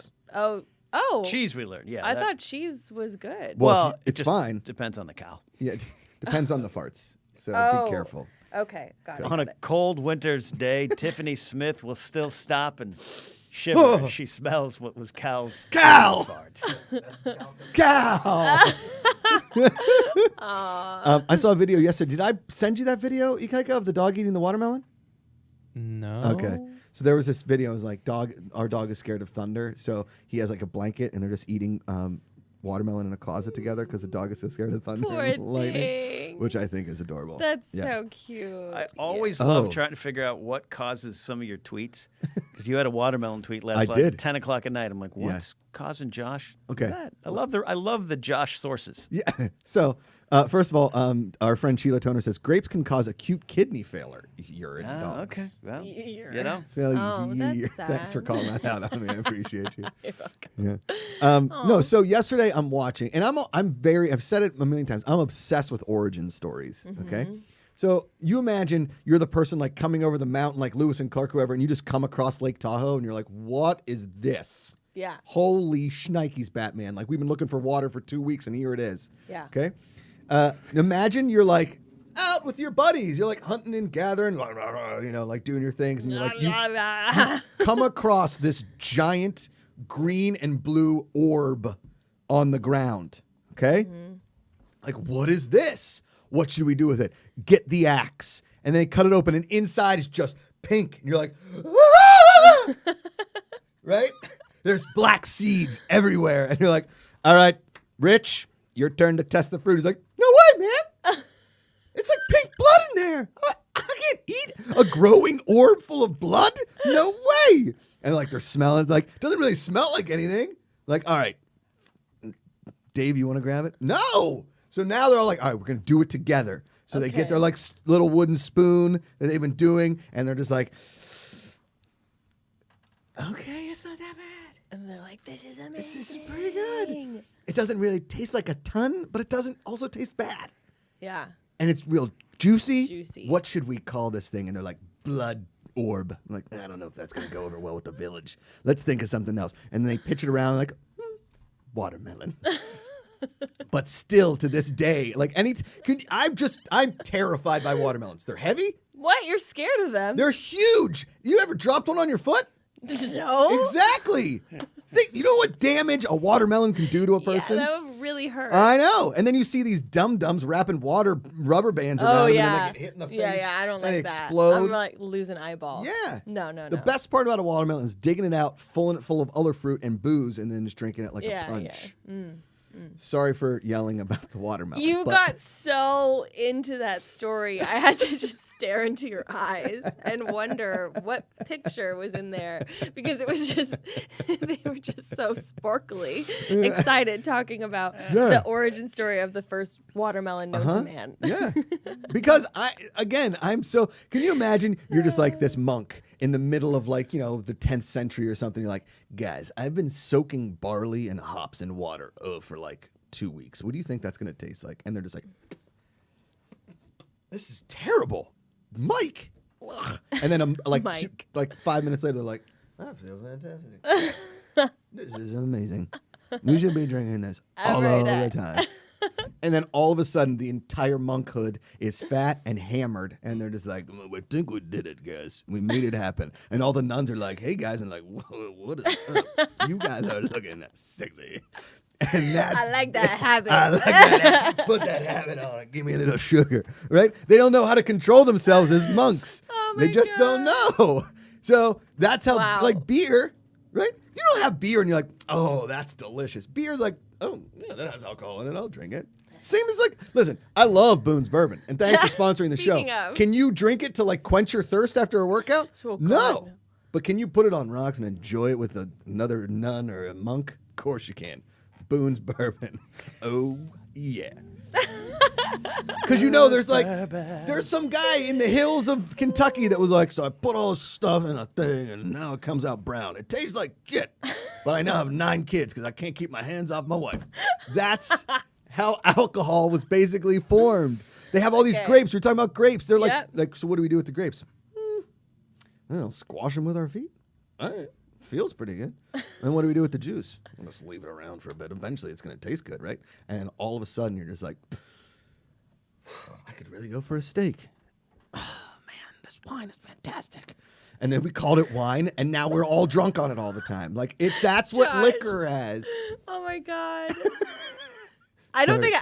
Oh. Cheese we learned. Yeah. I that- thought cheese was good. Well, it it's just fine. Depends on the cow. Yeah, it depends on the farts. So Oh. be careful. Okay, got it. On a cold winter's day, Tiffany Smith will still stop and shiver. She smells what was Cal's Cal! fart. Cow. I saw a video yesterday. Did I send you that video, Ikaika, of the dog eating the watermelon? No. Okay. So there was this video. It was like, our dog is scared of thunder. So he has like a blanket and they're just eating watermelon in a closet together because the dog is so scared of thunder Poor and lightning, thing. which I think is adorable. That's Yeah. so cute. I always love trying to figure out what causes some of your tweets. Because you had a watermelon tweet last night at 10 o'clock at night. I'm like, what's causing Josh? Okay. That? I love the Josh sources. Yeah. So, first of all, our friend Sheila Toner says grapes can cause acute kidney failure. Urine dogs. Okay. Well, Urine. That's Thanks for sad. calling that out. I mean, I appreciate you. You're welcome. Yeah. No. So yesterday I'm watching, and I've said it a million times. I'm obsessed with origin stories. Okay. So you imagine you're the person like coming over the mountain, like Lewis and Clark, whoever, and you just come across Lake Tahoe, and you're like, "What is this? Yeah. Holy shnikes, Batman! Like we've been looking for water for 2 weeks, and here it is." Yeah. Okay. Imagine you're like out with your buddies. You're like hunting and gathering, like doing your things, and you're like you come across this giant green and blue orb on the ground. Okay. Like, what is this? What should we do with it? Get the axe. And then cut it open, and inside is just pink. And you're like, ah! Right? There's black seeds everywhere. And you're like, all right, Rich, your turn to test the fruit. He's like, no way, man. It's like pink blood in there. I can't eat a growing orb full of blood. No way. And like they're smelling. It's like, doesn't really smell like anything. Like, all right, Dave, you want to grab it? No. So now they're all like, all right, we're going to do it together. So they get their like little wooden spoon that they've been doing, and they're just like, okay, it's not that bad. And they're like, this is amazing. This is pretty good. It doesn't really taste like a ton, but it doesn't also taste bad. Yeah. And it's real juicy. Juicy. What should we call this thing? And they're like, blood orb. I'm like, I don't know if that's going to go over well with the village. Let's think of something else. And then they pitch it around like, watermelon. But still, to this day, like I'm terrified by watermelons. They're heavy. What? You're scared of them? They're huge. You ever dropped one on your foot? No. Exactly. You know what damage a watermelon can do to a person? Yeah, that would really hurt. I know. And then you see these dum-dums wrapping rubber bands around them, and they get hit in the face. Yeah, I don't like and that. explode. I'm like losing eyeballs. Yeah. No. The best part about a watermelon is digging it out, filling it full of other fruit and booze, and then just drinking it like a punch. Yeah. Sorry for yelling about the watermelon. You got so into that story, I had to just stare into your eyes and wonder what picture was in there, because it was just, they were just so sparkly, excited talking about the origin story of the first watermelon known to man. Yeah. Because can you imagine you're just like this monk in the middle of like, the 10th century or something. You're like, guys, I've been soaking barley and hops in water for like 2 weeks. What do you think that's going to taste like? And they're just like, this is terrible. Mike. Ugh. And then like 5 minutes later, they're like, I feel fantastic. This is amazing. We should be drinking this all the time. And then all of a sudden, the entire monkhood is fat and hammered, and they're just like, "I think we did it, guys. We made it happen." And all the nuns are like, "Hey, guys," and like, "What is up? You guys are looking sexy." And I like that habit. I like that. Put that habit on. Give me a little sugar, right? They don't know how to control themselves as monks. They just don't know. So that's how, like beer, right? You don't have beer and you're like, "Oh, that's delicious." Beer's like, "Oh, yeah, that has alcohol in it. I'll drink it." Same as like, listen, I love Boone's Bourbon, and thanks for sponsoring the show. Of. Can you drink it to like quench your thirst after a workout? Oh, no. But can you put it on rocks and enjoy it with another nun or a monk? Of course you can. Boone's Bourbon. Oh, yeah. Because there's some guy in the hills of Kentucky that was like, so I put all this stuff in a thing and now it comes out brown. It tastes like shit, but I now have 9 kids because I can't keep my hands off my wife. That's how alcohol was basically formed. They have all these grapes. We're talking about grapes. They're like, so what do we do with the grapes? I don't know, squash them with our feet. All right. Feels pretty good. And what do we do with the juice? We'll just leave it around for a bit. Eventually, it's going to taste good, right? And all of a sudden, you're just like, I could really go for a steak. Oh, man, this wine is fantastic. and then we called it wine, and now we're all drunk on it all the time. Like that's what Josh. liquor has. Oh my God. I don't think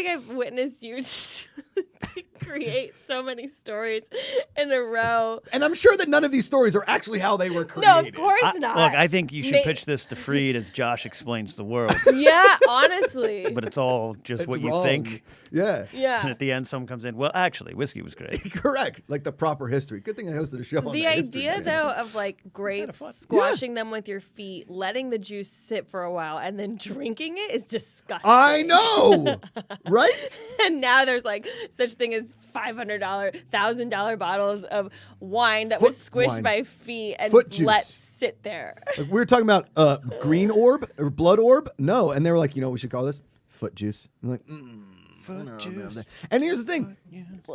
I've witnessed you to create so many stories in a row. And I'm sure that none of these stories are actually how they were created. No, of course not. Look, I think you should pitch this to Freed as Josh explains the world. Yeah, honestly. But it's all just It's what you wrong. think. Yeah. And Yeah. at the end, someone comes in, well, actually, whiskey was great. Correct. Like the proper history. Good thing I hosted a show on The history idea, channel. though, of like grapes, fun. squashing them with your feet, letting the juice sit for a while, and then drinking it is disgusting. I know, right? And now there's like such thing as $500, $1,000 bottles of wine that was Foot squished wine. by feet and Foot juice. let sit there. Like, we were talking about green orb or blood orb. No, and they were like, you know what we should call this? Foot juice. I'm like, Foot juice. And here's the thing.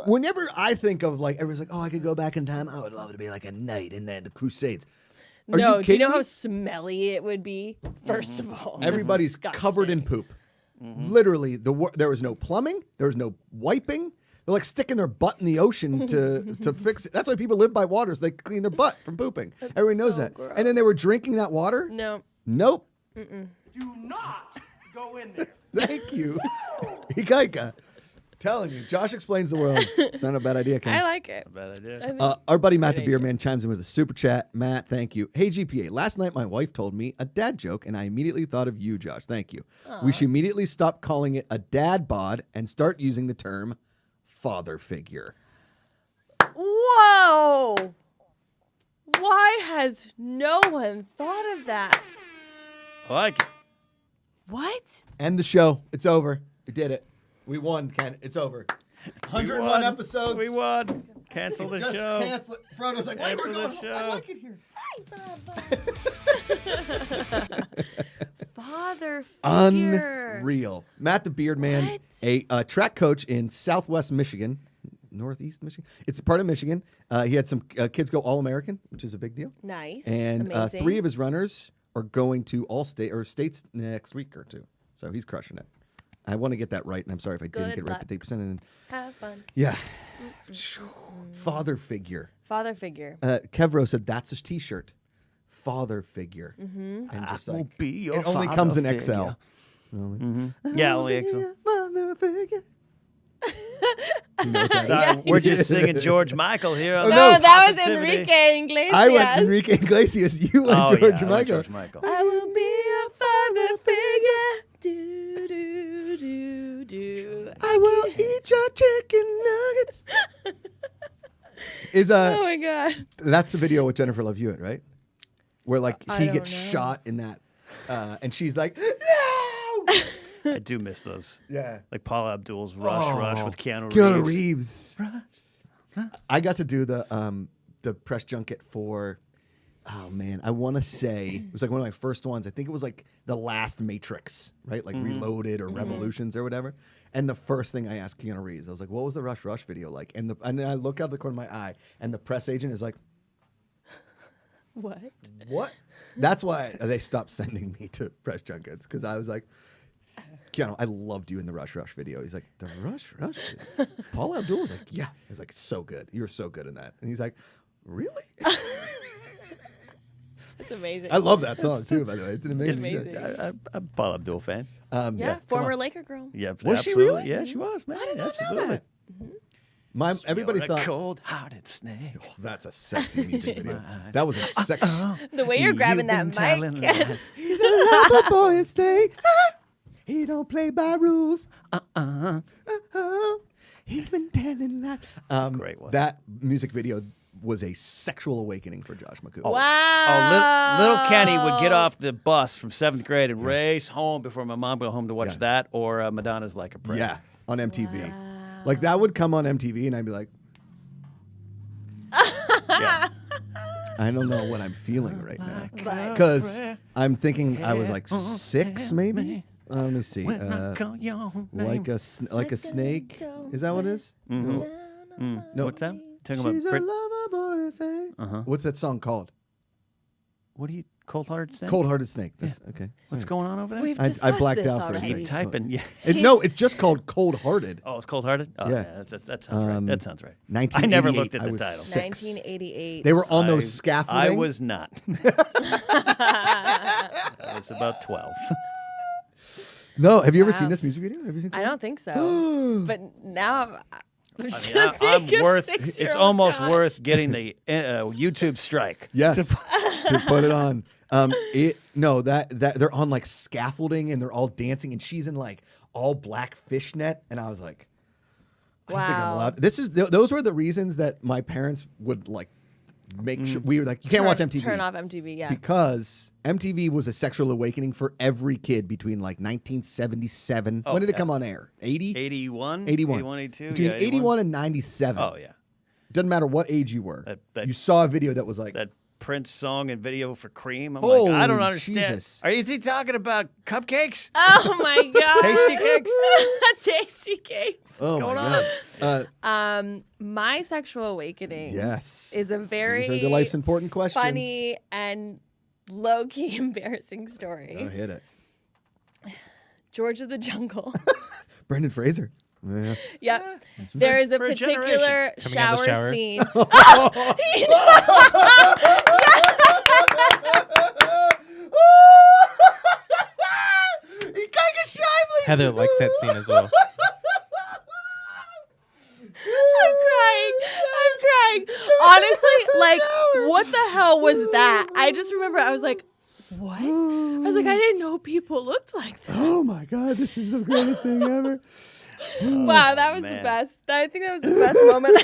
Whenever I think of like, everyone's like, oh, I could go back in time. I would love it to be like a knight in the Crusades. Are No, you do you know kidding how me? smelly it would be? First of all, That's Everybody's disgusting. covered in poop. Literally, there was no plumbing. There was no wiping. They're like sticking their butt in the ocean to fix it. That's why people live by water, so they clean their butt from pooping. Everybody knows so that. gross. And then they were drinking that water? No. Nope. Do not go in there. Thank you. Ikaika. Telling you, Josh explains the world. It's not a bad idea, Ken. I like it. Bad idea. I think- Our buddy Matt the Great Beer idea. Man chimes in with a super chat. Matt, thank you. Hey, GPA. Last night, my wife told me a dad joke, and I immediately thought of you, Josh. Thank you. We should immediately stop calling it a dad bod and start using the term father figure. Whoa! Why has no one thought of that? I like it. What? End the show. It's over. We did it. We won, Ken. It's over. 101 won. episods. We won. Cancel the Just show. cancel it. Frodo's like, wait, we're Cancel the going home. show. I like it here. Father figure. Unreal. Matt the Beard Man, What? a track coach in Southwest Michigan, Northeast Michigan. It's a part of Michigan. He had some kids go All-American, which is a big deal. Nice. And Amazing. 3 of his runners are going to states next week or 2. So he's crushing it. I want to get that right, and I'm sorry if I didn't Good get it right. luck. But they presented in, Have fun. yeah. Father figure. Father figure. Kevro said that's his T-shirt. Father figure. Mm-hmm. And just I will like be your it only father comes in figure. XL. Yeah, only excellent. Father figure. You know what that is? Sorry, we're just singing George Michael here. On Oh, the no, that was Positivity. Enrique Iglesias. I went Enrique Iglesias. You went Oh, George yeah, I like Michael. George Michael. I will be a father figure. Do, do, do, do. I will eat your chicken nuggets. Oh my God. That's the video with Jennifer Love Hewitt, right? Where like I he don't gets know. shot in that, and she's like, no. I do miss those. Yeah. Like Paula Abdul's Rush with Keanu Reeves. Keanu Reeves. I got to do the press junket for, oh man, I want to say it was like one of my first ones. I think it was like the last Matrix, right? Like Reloaded or Revolutions or whatever. And the first thing I asked Keanu Reeves, I was like, "What was the Rush video like?" And then I look out the corner of my eye, and the press agent is like, What? "What?" That's why they stopped sending me to press junkets because I was like, Keanu, I loved you in the Rush video. He's like, the Rush video? Paula Abdul was like, yeah. I was like, it's so good. You're so good in that. And he's like, really? That's amazing. I love that song too, by the way. It's an amazing, amazing. song. I'm a Paula Abdul fan. Yeah, former Laker girl. Yeah, Was she absolutely. really? Yeah, she was, man. I did not absolutely. know that. Everybody You're thought, a cold-hearted snake. oh, that's a sexy music video. My eyes. That was a sexy. The way you're grabbing that You've been telling mic. lies. He's a lover boy and snake. He don't play by rules. He's been telling lies. Great one. That music video was a sexual awakening for Josh Macuga. Wow. Oh, little Kenny would get off the bus from 7th grade and race home before my mom go home to watch Yeah. that or Madonna's Like a Prayer. Yeah, on MTV. Like that would come on MTV, and I'd be like, Yeah. I don't know what I'm feeling right now, because I'm thinking I was like 6, maybe. Let me see. When I call your name. Like a snake. Is that what it is? No. What's that? Talking about She's a Brit- lover boy. Say. What's that song called? What do you cold-hearted snake? Cold-hearted snake. That's okay. What's Sorry. going on over there? We've I discussed blacked this out for a already. second. Keep typing. Yeah. No, it's just called Cold-hearted. Oh, it's cold-hearted. Oh, Yeah. that sounds right. That sounds right. 1988. I never looked at I the was title. 6. 1988. They were on I those scaffolding. was not. I was about 12. No, have you ever Wow. seen this music video? Have you seen I don't think so. But now I'm just I mean, gonna think of worth. 6-year-old It's almost Josh. worth getting the YouTube strike. Yes, to put it on. That they're on like scaffolding and they're all dancing and she's in like all black fishnet and I was like, I don't think I'm Wow. allowed. Those were the reasons that my parents would like make sure we were like, you can't watch MTV. Turn off MTV, yeah. Because MTV was a sexual awakening for every kid between like 1977. Oh, when did it yeah. come on air? 80? 81? 81. 81, 82? Between Yeah, 81 and 97. Oh, yeah. Doesn't matter what age you were. That- you saw a video that was like, That Prince song and video for Cream. I'm Holy like, I don't understand. Jesus. Is he talking about cupcakes? Oh my god. Tasty cakes? Tasty cakes. oh going my God. My sexual awakening Yes. is a very These are the life's important questions. funny and low-key embarrassing story. Oh, hit it. George of the Jungle. Brendan Fraser. Yeah. Yep. There is a for a particular Coming out of the shower shower. scene. He kind of shyly. Heather likes that scene as well. I'm crying. Honestly, like, what the hell was that? I just remember I was like, what? I was like, I didn't know people looked like that. Oh my God, this is the greatest thing ever. Wow, that was the man. best. I think that was the best moment.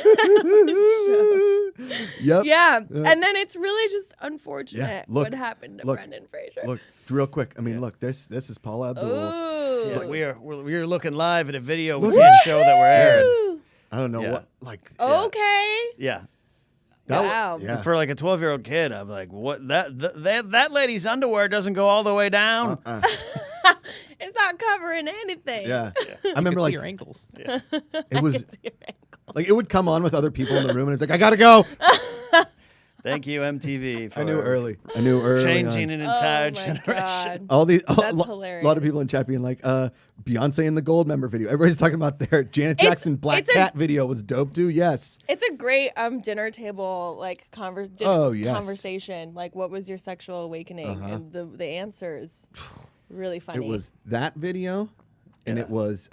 Yep. Yeah. And then it's really just unfortunate Yeah, look, what happened to look, Brendan Fraser. Look, real quick. I mean, look, this is Paula Abdul. Ooh. Yeah, we're looking live at a video. Look We at can't show that we're airing. Woo. I don't know Yeah. what, like. Okay. Yeah. that wa- Wow. Yeah. For like a 12-year-old kid, I'm like, what? That lady's underwear doesn't go all the way down. It's not covering anything. Yeah. I I remember see like your ankles. it was It's your ankle. like it would come on with other people in the room and it's like I gotta go. Thank you, MTV. For I knew early. changing on. an entire Oh my generation. God. All these, That's a hilarious. lot of people in chat being like, Beyonce and the Gold member video. Everybody's talking about their Janet Jackson Black it's a- Cat video was dope too. Yes. It's a great dinner table like Oh, yes. conversation. Like, what was your sexual awakening? And the answers really funny. It was that video, and Yeah. it was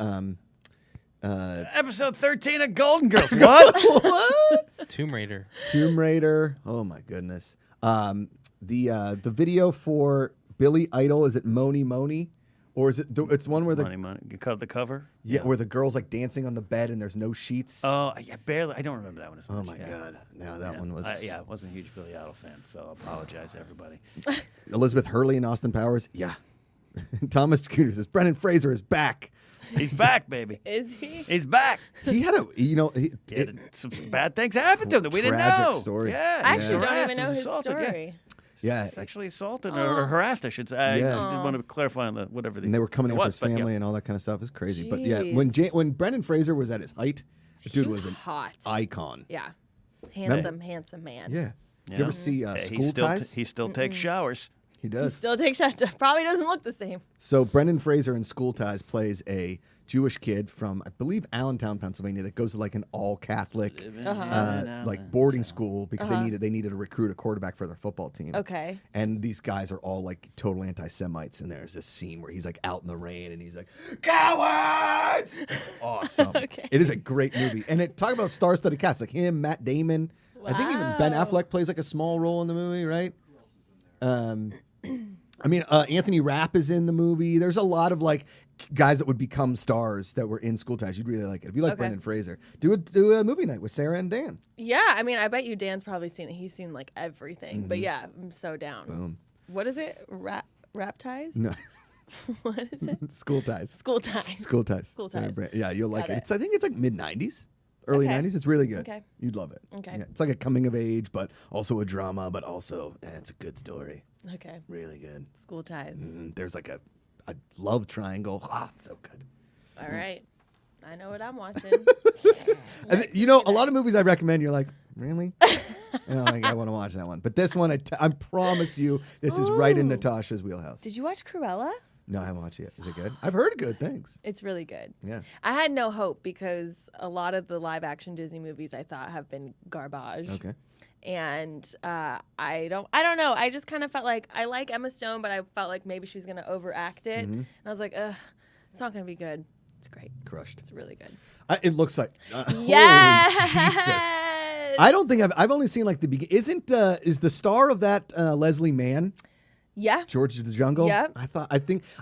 Episode 13 of Golden Girls. What? Tomb Raider. Tomb Raider. Oh my goodness. The video for Billy Idol, is it Moni Moni, or is it? It's one where the Money. You cut the cover. yeah, where the girl's like dancing on the bed and there's no sheets. Oh, yeah, barely. I don't remember that one as much. Oh my yeah. God. Now that one was I wasn't a huge Billy Idol fan, so I apologize to everybody. Elizabeth Hurley and Austin Powers. Yeah. Thomas Cooter says Brendan Fraser is back. He's back, baby. Is he? He's back. He had a Some bad things happened to him that we didn't Tragic know. story. Yeah, I actually he was don't harassed, even know he was his assaulted, yeah. story. yeah. Sexually assaulted or harassed, I should say. I Yeah. did want to clarify on the whatever. And they were coming it in for was, his but yeah. family and all that kind of stuff. It's crazy. But yeah, Jeez. when Brendan Fraser was at his height, the He dude was was an hot. icon. Yeah. Handsome man. Yeah. Did you Yeah. ever see Hey, School Ties? He still takes showers. He He does. still takes shots. Probably doesn't look the same. So Brendan Fraser in School Ties plays a Jewish kid from, I believe, Allentown, Pennsylvania, that goes to like an all Catholic like boarding school because they needed to recruit a quarterback for their football team. Okay. And these guys are all like total anti-Semites, and there's this scene where he's like out in the rain and he's like, "Cowards!" It's awesome. Okay. It is a great movie, and it talk about star-studded cast like him, Matt Damon. I think even Ben Wow. Affleck plays like a small role in the movie, right? I mean, Anthony Rapp is in the movie. There's a lot of like guys that would become stars that were in School Ties. You'd really like it. If you like Okay. Brendan Fraser, do a movie night with Sarah and Dan. Yeah, I mean, I bet you Dan's probably seen it. He's seen like everything. But yeah, I'm so down. Boom. What is it? Rap ties? No, What is it? School Ties. School ties. School Ties. School Ties. Yeah, you'll like Got it. it. It's I think it's like mid '90s, early Okay. '90s. It's really good. Okay. You'd love it. Okay. Yeah, it's like a coming of age, but also a drama, but also it's a good story. Okay. Really good. School ties. There's like a love triangle. Ah, it's so good. All right. I know what I'm watching. And you know, a lot of movies I recommend, you're like, really? And I'm like, I want to watch that one. But this one, I promise you, this is right in Natasha's wheelhouse. Did you watch Cruella? No, I haven't watched it yet. Is it good? I've heard good things. It's really good. Yeah. I had no hope because a lot of the live action Disney movies I thought have been garbage. Okay. And I don't know. I just kind of felt like I like Emma Stone, but I felt like maybe she was going to overact it. And I was like, ugh, it's not going to be good. It's great. Crushed. It's really good. It looks like. Yes. Holy Jesus. I don't think I've only seen like the beginning. Is the star of that Leslie Mann? Yeah. George of the Jungle. Yep.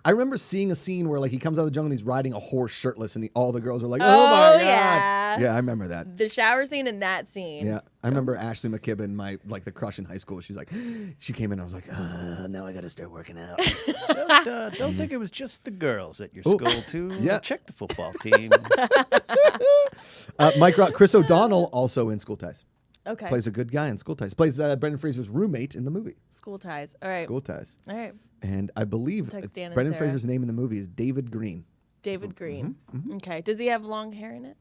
I remember seeing a scene where like he comes out of the jungle and he's riding a horse shirtless, and all the girls are like, "Oh my god!" Yeah. I remember that. The shower scene in that scene. Yeah, I remember Ashley McKibben, the crush in high school. She's like, she came in, I was like, now I got to start working out. Don't think it was just the girls at your school too. Yeah. Check the football team. Chris O'Donnell also in School Ties. Okay. Plays a good guy in School Ties. Plays Brendan Fraser's roommate in the movie. School Ties. All right. School Ties. All right. And I believe Text Dan and Brendan Sarah. Fraser's name in the movie is David Green. David Green. Okay. Does he have long hair in it?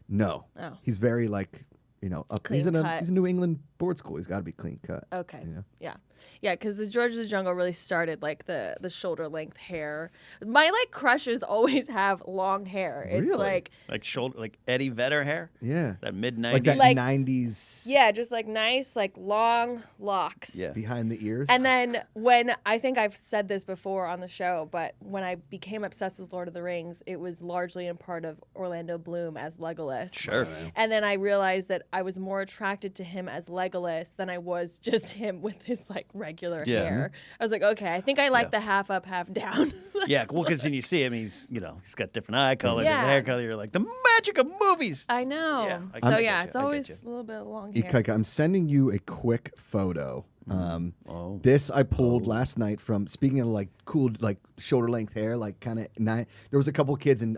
No. Oh. He's very like, up. He's Clean in cut. he's a New England board school. He's got to be clean cut. Okay. Yeah. Yeah. Yeah, because the George of the Jungle really started like the shoulder length hair. My like crushes always have long hair. It's Really? like Eddie Vedder hair. Yeah. That mid Like '90s. that Like- 90s yeah, just like nice, like long locks. Yeah. behind the ears. And then when I think I've said this before on the show, but when I became obsessed with Lord of the Rings, it was largely in part of Orlando Bloom as Legolas. Sure. And then I realized that I was more attracted to him as Legolas than I was just him with his like regular Yeah. hair. I was like, okay, I think I like Yeah. the half up, half down. Yeah, well, because then you see him, he's got different eye color, Yeah. different hair color. You're like the magic of movies. I know. Yeah, I So get yeah, you, it's I get always you. a little bit long hair. Ikaika, I'm sending you a quick photo. Oh. This I pulled last night from, speaking of like cool, like shoulder length hair, like kind of there was a couple kids in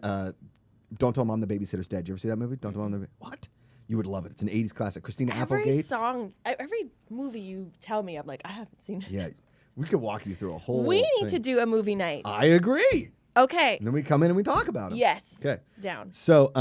Don't Tell Mom the Babysitter's Dead. You ever see that movie? Don't Tell Mom the What? You would love it. It's an 80s classic. Christina Every Applegate. song, every movie you tell me, I'm like, I haven't seen it. Yeah. We could walk you through a whole We need thing. to do a movie night. I agree. Okay. And then we come in and we talk about it. Yes. Okay. Down. So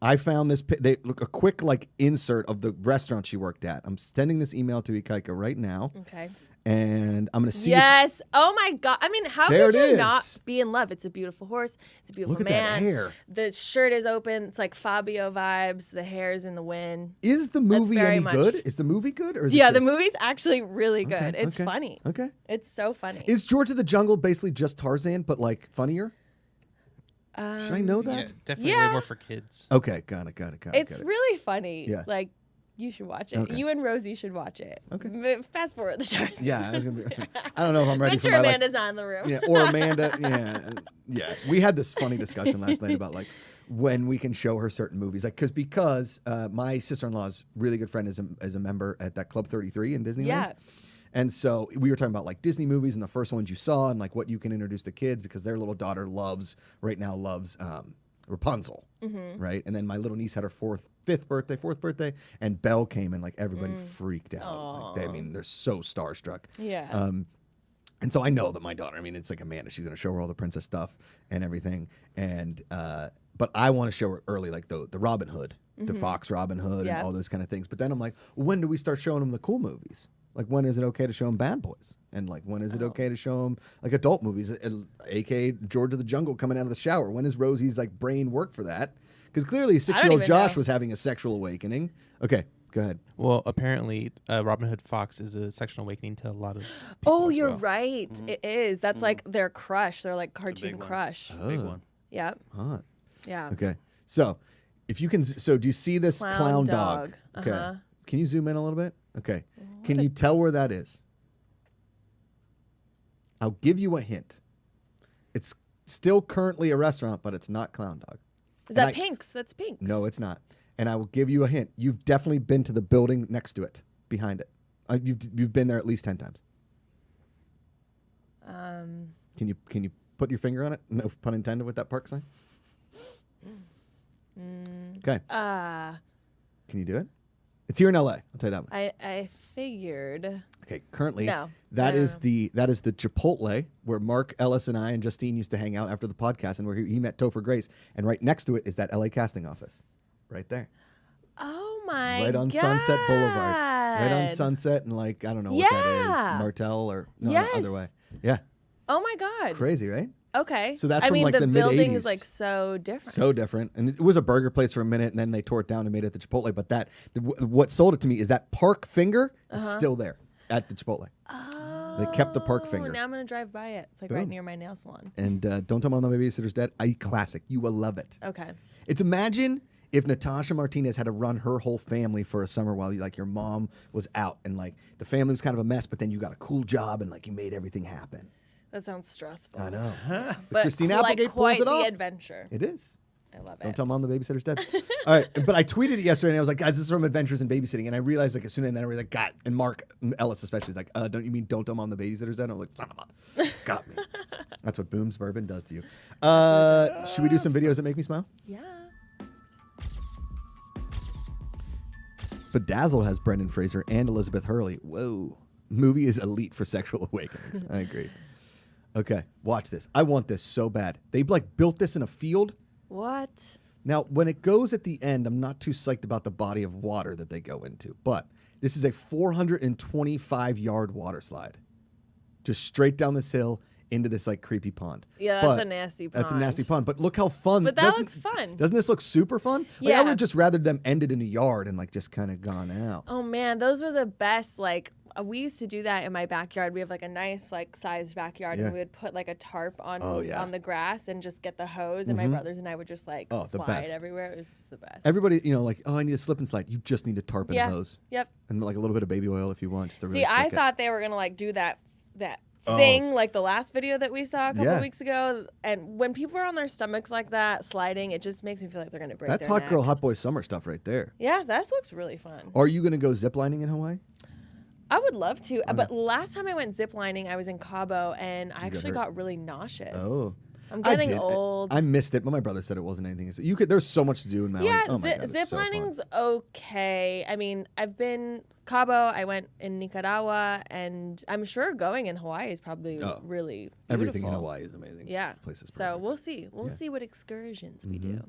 I found this. They look a quick like insert of the restaurant she worked at. I'm sending this email to Ikaika right now, Okay. and I'm gonna see. Yes. Oh my God. I mean, how There could it you is. not be in love? It's a beautiful horse. It's a beautiful Look at man. that hair. The shirt is open. It's like Fabio vibes. The hair's in the wind. Is the movie very any much- good? Is the movie good? Or is it Yeah, the just- movie's actually really good. Okay, It's okay, funny. Okay. It's so funny. Is George of the Jungle basically just Tarzan, but like funnier? Should I know Yeah, that? definitely Yeah. way more for kids. Okay, got it. It's really funny. Yeah. Like, you should watch it. Okay. You and Rosie should watch it. Okay. But fast forward the stars. Yeah, I, was gonna be, I don't know if I'm ready Make for sure my like, Amanda's not in the room. yeah, or Amanda. Yeah. We had this funny discussion last night about like when we can show her certain movies, like because my sister-in-law's really good friend is a member at that Club 33 in Disneyland. Yeah. And so we were talking about like Disney movies and the first ones you saw and like what you can introduce to kids because their little daughter loves Rapunzel, right? And then my little niece had her fourth birthday, and Belle came and like everybody freaked out. Like, they're so starstruck. Yeah. And so I know that my daughter, I mean, it's like Amanda, she's going to show her all the princess stuff and everything. And, but I want to show her early, like the Robin Hood, the Fox Robin Hood Yeah. and all those kind of things. But then I'm like, when do we start showing them the cool movies? Like, when is it okay to show them Bad Boys? And like, when is it okay to show them like adult movies, aka George of the Jungle coming out of the shower? When is Rosie's like brain work for that? Because clearly 6-year-old even Josh know. was having a sexual awakening. Okay, go ahead. Well, apparently, Robin Hood Fox is a sexual awakening to a lot of people. Oh, as you're well. right. It is. That's like their crush. They're like cartoon big one. crush. Big one. Yep. Hot. Yeah. Okay. So, if you can, so do you see this Clown clown dog. dog? Okay. Uh-huh. Can you zoom in a little bit? Okay. Can you tell where that is? I'll give you a hint. It's still currently a restaurant, but it's not Clown Dog. Is And that I- Pink's? That's Pink's. No, it's not. And I will give you a hint. You've definitely been to the building next to it, behind it. You've been there at least 10 times. Can you put your finger on it? No pun intended with that park sign. Okay. Can you do it? It's here in LA. I'll tell you that one. I figured. Okay, currently No. that I is don't the Chipotle where Mark Ellis and I and Justine used to hang out after the podcast and where he met Topher Grace. And right next to it is that LA casting office. Right there. Oh my right on God. Sunset Boulevard. Right on Sunset and like, I don't know what that Yeah. is. Martel or no, Yes. other way. Yeah. Oh my God. Crazy, right? Okay. So that's I from, mean, like, the the building mid-'80s. is like so different. So different. And it was a burger place for a minute and then they tore it down and made it the Chipotle. But what sold it to me is that Park Finger is still there at the Chipotle. Oh. They kept the Park Finger. Now I'm going to drive by it. It's like Boom. right near my nail salon. And Don't Tell Mom the Babysitter's Dead. Classic. You will love it. Okay. It's imagine if Natasha Martinez had to run her whole family for a summer while your mom was out and like the family was kind of a mess, but then you got a cool job and like you made everything happen. That sounds stressful. I know. But Christina like Applegate quite pulls it off. the adventure. It is. I love Don't it. tell mom the babysitter's dead. All right, but I tweeted it yesterday and I was like, guys, this is from Adventures in Babysitting, and I realized like as soon as then I was like, God, and Mark Ellis especially is like, don't you mean don't tell mom the babysitter's dead? And I was like, son of a, got me. That's what Booms Bourbon does to you. Should we do some videos that make me smile? Yeah. Bedazzled has Brendan Fraser and Elizabeth Hurley. Whoa. Movie is elite for sexual awakenings. I agree. Okay, watch this. I want this so bad. They like built this in a field. What? Now, when it goes at the end, I'm not too psyched about the body of water that they go into, but this is a 425-yard water slide. Just straight down this hill into this like creepy pond. Yeah, that's But a nasty pond. That's a nasty pond, but look how fun. But that doesn't- looks fun. Doesn't this look super fun? Like, I Yeah. would have just rather them ended in a yard and like just kind of gone out. Oh man, those were the best. Like we used to do that in my backyard. We have like a nice like sized backyard, Yeah. and we would put like a tarp on Oh, yeah. on the grass and just get the hose. And my brothers and I would just like Oh, the slide best. everywhere. It was the best. Everybody, like, oh, I need a slip and slide. You just need a tarp and Yeah. a hose. Yep. And like a little bit of baby oil if you want. Just to really See, I slick it. thought they were gonna like do that Oh. thing like the last video that we saw a couple Yeah. weeks ago. And when people are on their stomachs like that, sliding, it just makes me feel like they're gonna break. That's their hot girl, neck. hot boy summer stuff right there. Yeah, that looks really fun. Are you going to go ziplining in Hawaii? I would love to, but last time I went ziplining, I was in Cabo, and I actually hurt? got really nauseous. Oh. I'm I getting did. old. I missed it, but my brother said it wasn't anything. You could. There's so much to do in Maui. Yeah, oh my God, it's so fun. ziplining's okay. I mean, I've been Cabo, I went in Nicaragua, and I'm sure going in Hawaii is probably really beautiful. Everything in Hawaii is amazing. Yeah. This place is So perfect. we'll see. We'll see what excursions we do.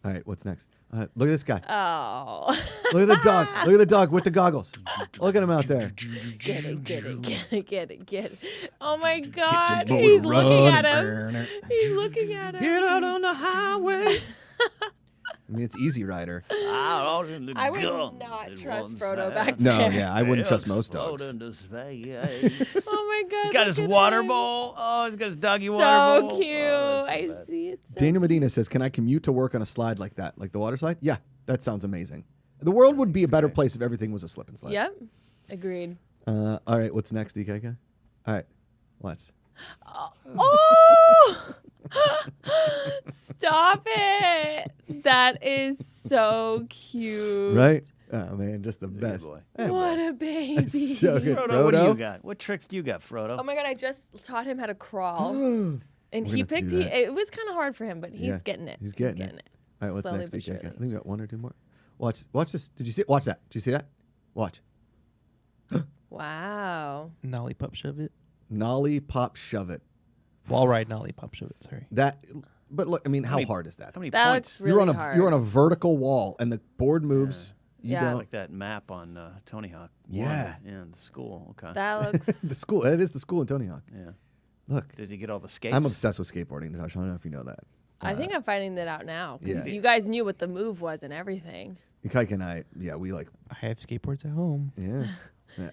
All right, what's next? Look at this guy. Oh. Look at the dog. Look at the dog with the goggles. Look at him out there. Get it. Oh my God. boat He's looking at running. him. He's looking at him. Get out on the highway. I mean, it's Easy Rider. I would not trust Frodo back No, there. yeah, I wouldn't trust most dogs. Oh my God. Got his look at water him. bowl. Oh, he's got his doggy So water bowl. cute. Oh, that's the I best. see it. So Daniel Medina says, "Can I commute to work on a slide like that, like the water slide?" Yeah, that sounds amazing. The world would be a better place if everything was a slip and slide. Yep. Agreed. All right, what's next, DKK? All right, watch. Oh! Stop it. That is so cute. Right? Oh man, just the best. boy. Hey, What boy. a baby. So good. Frodo, what do you got? What tricks do you got, Frodo? Oh my God, I just taught him how to crawl. We're And gonna he have to picked, do that. it was kind of hard for him, but he's Yeah, getting it. He's getting it. All right, what's Slowly next, but DKK? surely. I think we got one or two more. Watch this. Did you see it? Watch that. Did you see that? Watch. Wow. Nolly pop shove it. Nolly pop shove it. Wall ride nolly pop shove it. Sorry. That. But look, I mean, how many- hard is that? How many That points? looks really hard. You're on a vertical wall, and the board moves. You Yeah. don't. Like that map on Tony Hawk. Yeah. Yeah, the school. Okay. That looks. The school. That is the school in Tony Hawk. yeah. Look, Did you get all the skates? I'm obsessed with skateboarding, Natasha. I don't know if you know that. I think I'm finding that out now because Yeah. you guys knew what the move was and everything. Kike and I, yeah, we like, I have skateboards at home. yeah.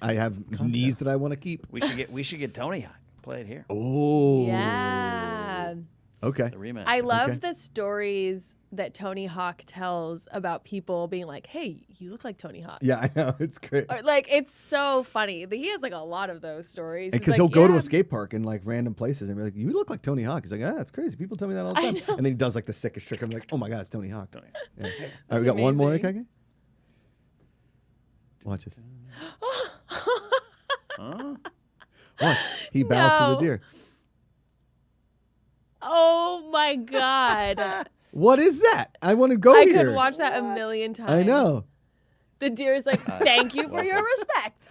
I have knees that I want to keep. We should get Tony Hawk. Play it here. Oh. Yeah. Okay. The rematch. I love Okay. the stories that Tony Hawk tells about people being like, "Hey, you look like Tony Hawk." Yeah, I know. It's great. Or, like, it's so funny. He has like a lot of those stories. And He's because like, he'll go to "Yeah, a skate park in like random places and be like, "You look like Tony Hawk." He's like, "Ah, that's crazy. People tell me that all the I time." know. And then he does like the sickest trick. I'm like, "Oh my god, it's Tony Hawk." Tony. Yeah. All right, we got one more, amazing. Kike. Watch this. Huh? Watch. He bows to No. the deer. Oh my god! What is that? I want to go I here. could watch that a million times. I know. The deer's like, "Thank you for your respect."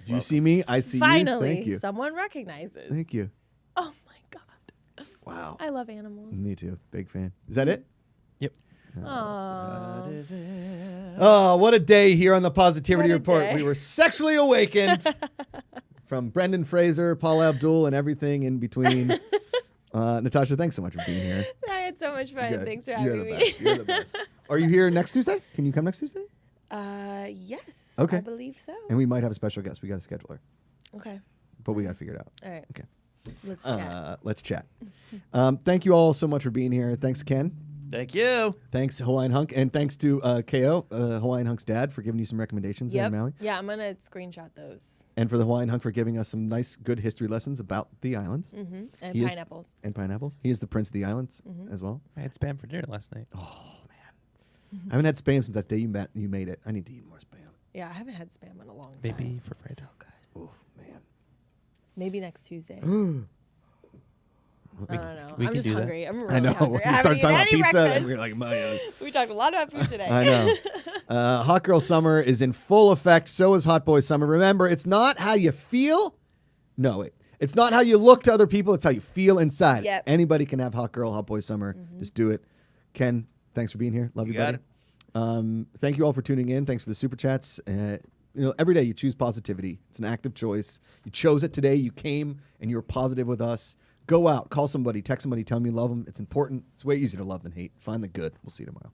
Do you see me? I see you. Finally, Thank you. someone recognizes. Thank you. Oh my god! Wow. I love animals. Me too. Big fan. Is that it? Yep. Oh, what a day here on the Positivity What a Report. day. We were sexually awakened from Brendan Fraser, Paula Abdul, and everything in between. Natasha, thanks so much for being here. I had so much fun. Good. Thanks for You're having the me. best. You're the best. Are you here next Tuesday? Can you come next Tuesday? Yes. Okay. I believe so. And we might have a special guest. We got to schedule her, Okay. but we got to figure it out. All right. Okay. Let's chat. Let's chat. Thank you all so much for being here. Thanks, Ken. Thank you. Thanks, Hawaiian Hunk. And thanks to KO, Hawaiian Hunk's dad, for giving you some recommendations there in Maui. Yeah, I'm gonna screenshot those. And for the Hawaiian Hunk for giving us some nice, good history lessons about the islands. And He is- pineapples. And pineapples. He is the prince of the islands as well. I had spam for dinner last night. Oh, man. I haven't had spam since that day you made it. I need to eat more spam. Yeah, I haven't had spam in a long time. Maybe for Friday. So good. Oh, man. Maybe next Tuesday. I don't know. we I'm can just do that. hungry. I'm really I know. hungry. We I haven't started talking about eaten any pizza, and breakfast. we were like, my. We talked a lot about food today. I know. Hot Girl Summer is in full effect. So is Hot Boy Summer. Remember, it's not how you feel. No, wait. It's not how you look to other people. It's how you feel inside. Yep. Anybody can have Hot Girl, Hot Boy Summer. Just do it. Ken, thanks for being here. Love you, got buddy. Thank you all for tuning in. Thanks for the super chats. Every day you choose positivity. It's an active choice. You chose it today. You came and you were positive with us. Go out, call somebody, text somebody, tell them you love them. It's important. It's way easier to love than hate. Find the good. We'll see you tomorrow.